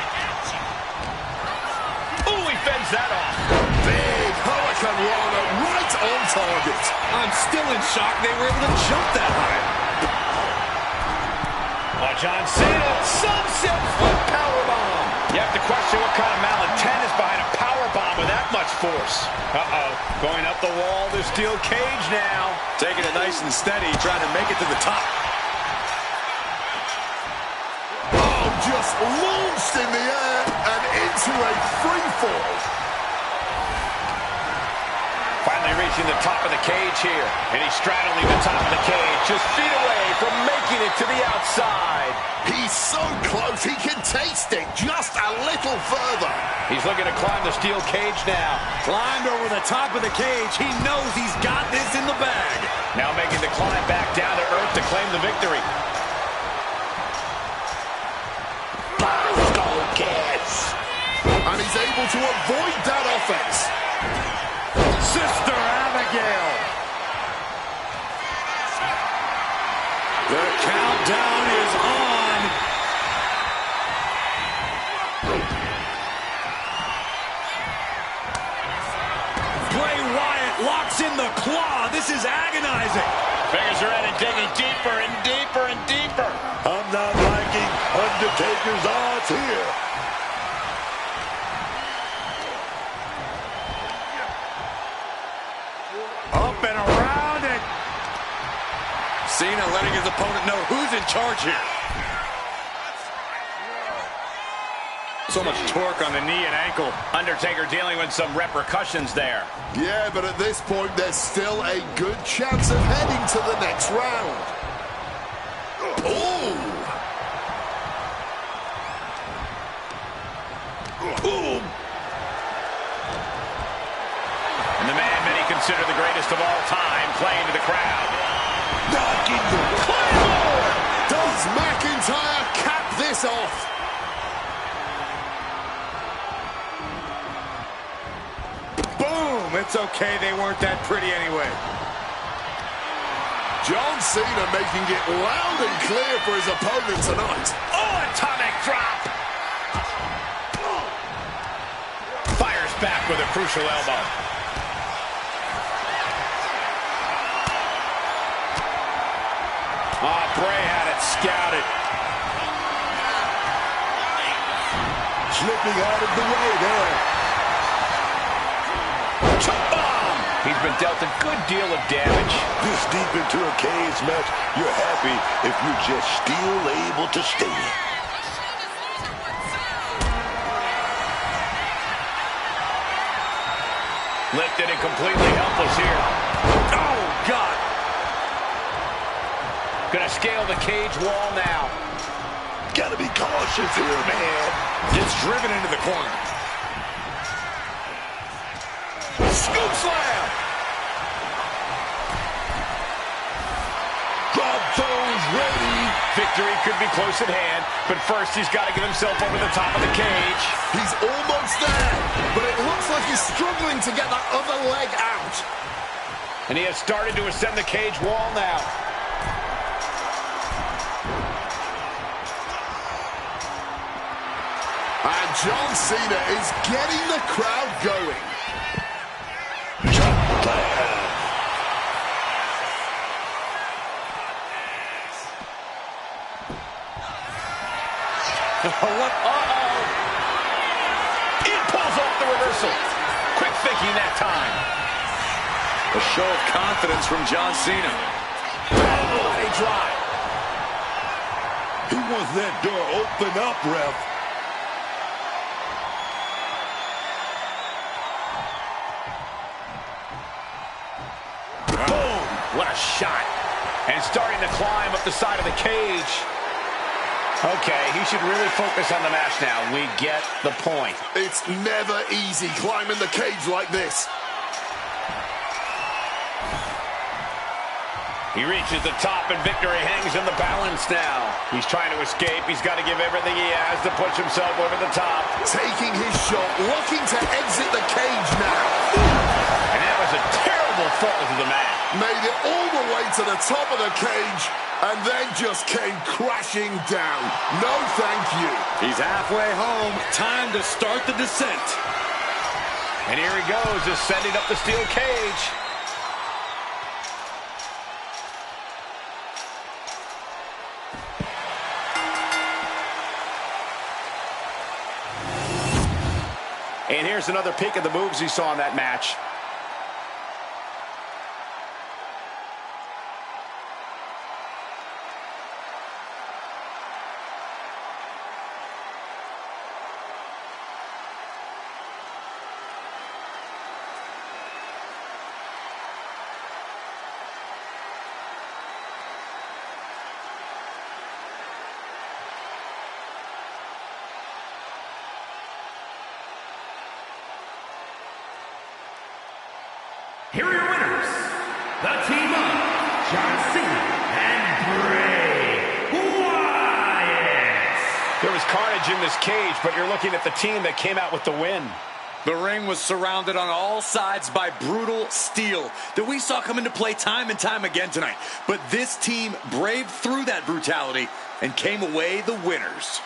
Ooh, he fends that off. Big Hurricane Rana right on target. I'm still in shock they were able to jump that high. Oh, John Cena, sunset flip powerbomb. You have to question what kind of malintent is behind a powerbomb with that much force. Uh-oh, going up the wall, the steel cage now. Taking it nice and steady, trying to make it to the top. Oh, just launched in the air and into a free fall. Finally reaching the top of the cage here. And he's straddling the top of the cage, just feet away from making it to the outside. He's so close, he can taste it just a little further. He's looking to climb the steel cage now. Climbed over the top of the cage. He knows he's got this in the bag. Now making the climb back down to earth to claim the victory. And he's able to avoid that offense. Sister Abigail. The countdown is on. Bray Wyatt locks in the claw. This is agonizing. Fingers are in and digging deeper and deeper and deeper. I'm not liking Undertaker's odds here. Up and around it. Cena letting his opponent know who's in charge here. So much torque on the knee and ankle. Undertaker dealing with some repercussions there. Yeah, but at this point, there's still a good chance of heading to the next round. Ooh! Ooh! And the man many consider the greatest of all time playing to the crowd. Knocking the Claymore! Does McIntyre cap this off? Boom! It's okay, they weren't that pretty anyway. John Cena making it loud and clear for his opponent tonight. Oh, atomic drop! Fires back with a crucial elbow. Bray had it scouted. slipping out of the way there. Bomb! He's been dealt a good deal of damage. This deep into a cage match, you're happy if you're just still able to stay in. Lifted and completely helpless here. Oh, God. Gonna scale the cage wall now. Gotta be cautious here, man. Gets driven into the corner. Scoop slam. Drop zones ready. victory could be close at hand, but first he's got to get himself over the top of the cage. He's almost there, but it looks like he's struggling to get that other leg out. And he has started to ascend the cage wall now. And John Cena is getting the crowd going. What? Uh-oh. It pulls off the reversal. Quick thinking that time. A show of confidence from John Cena. Body drop. He wants that door open up, ref. Boom. What a shot. And starting to climb up the side of the cage. Okay, he should really focus on the match now. We get the point. It's never easy climbing the cage like this. He reaches the top and victory hangs in the balance now. He's trying to escape. He's got to give everything he has to push himself over the top. Taking his shot, looking to exit the cage now. And that was a terrible fall to the mat. Made it all the way to the top of the cage and then just came crashing down. No thank you. He's halfway home. Time to start the descent. And here he goes, ascending up the steel cage. And here's another peek at the moves he saw in that match. Here are your winners, the team of John Cena and Bray Wyatt. There was carnage in this cage, but you're looking at the team that came out with the win. The ring was surrounded on all sides by brutal steel that we saw come into play time and time again tonight. But this team braved through that brutality and came away the winners.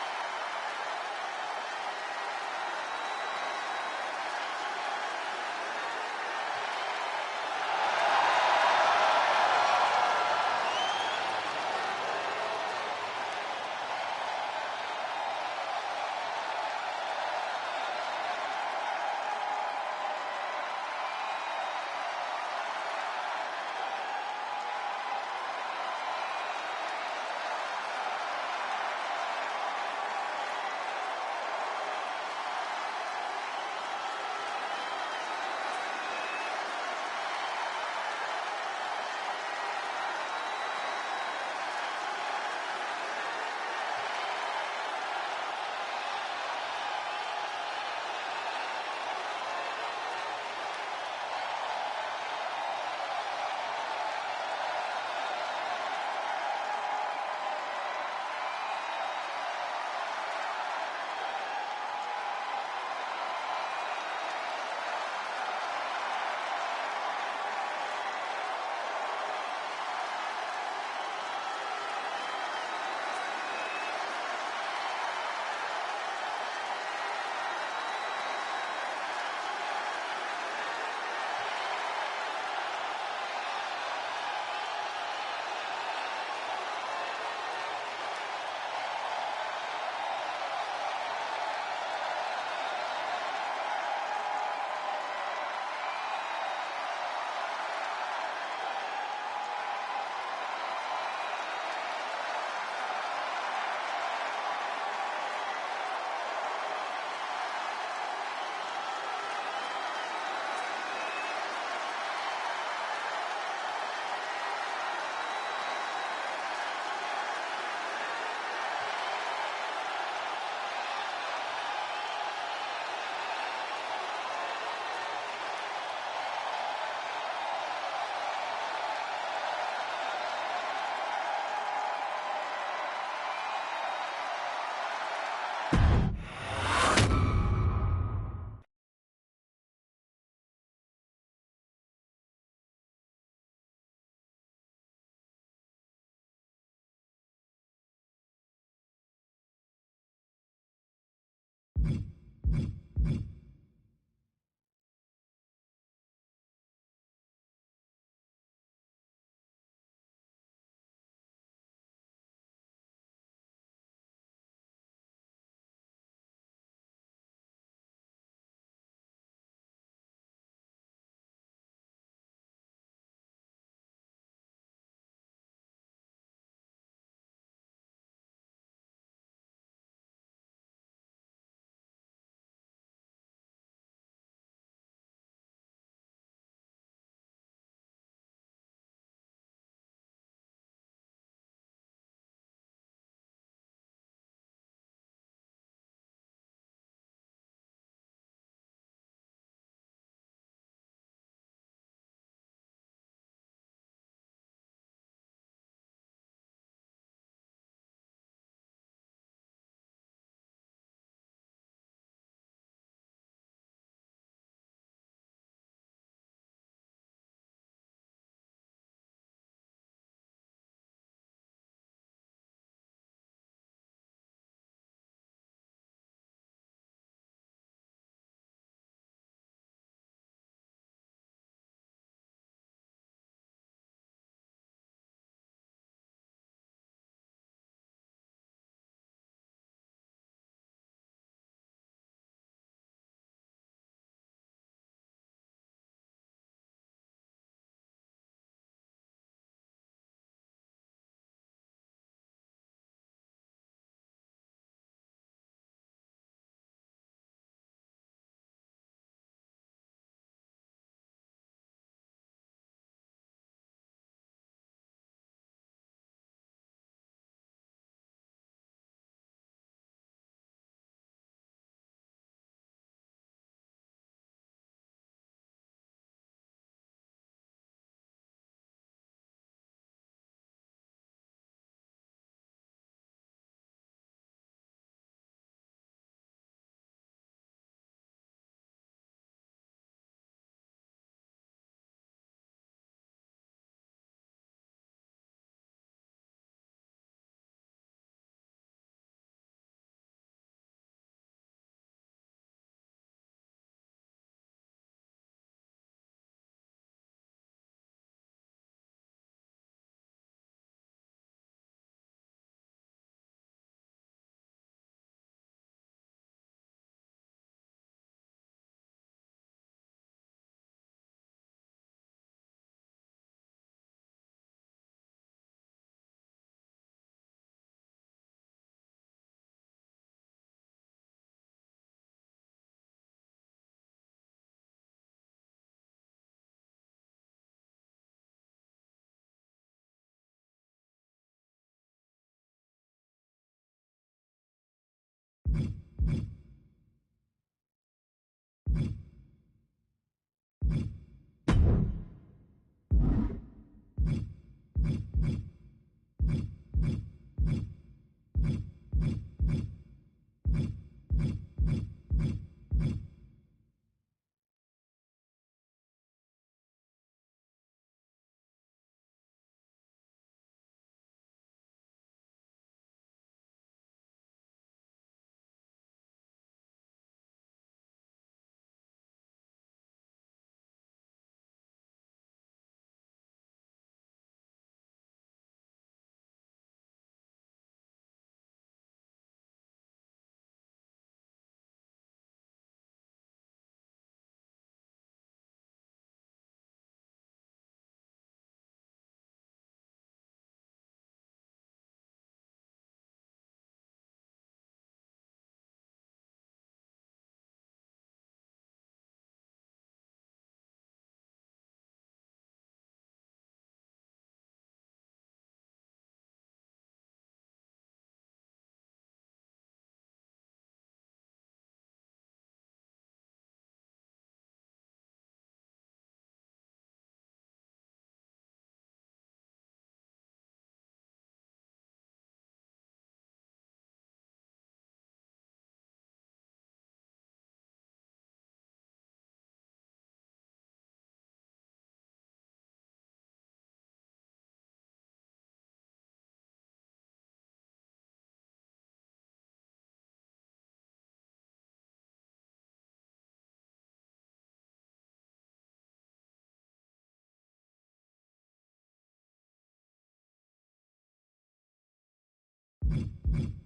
Bye.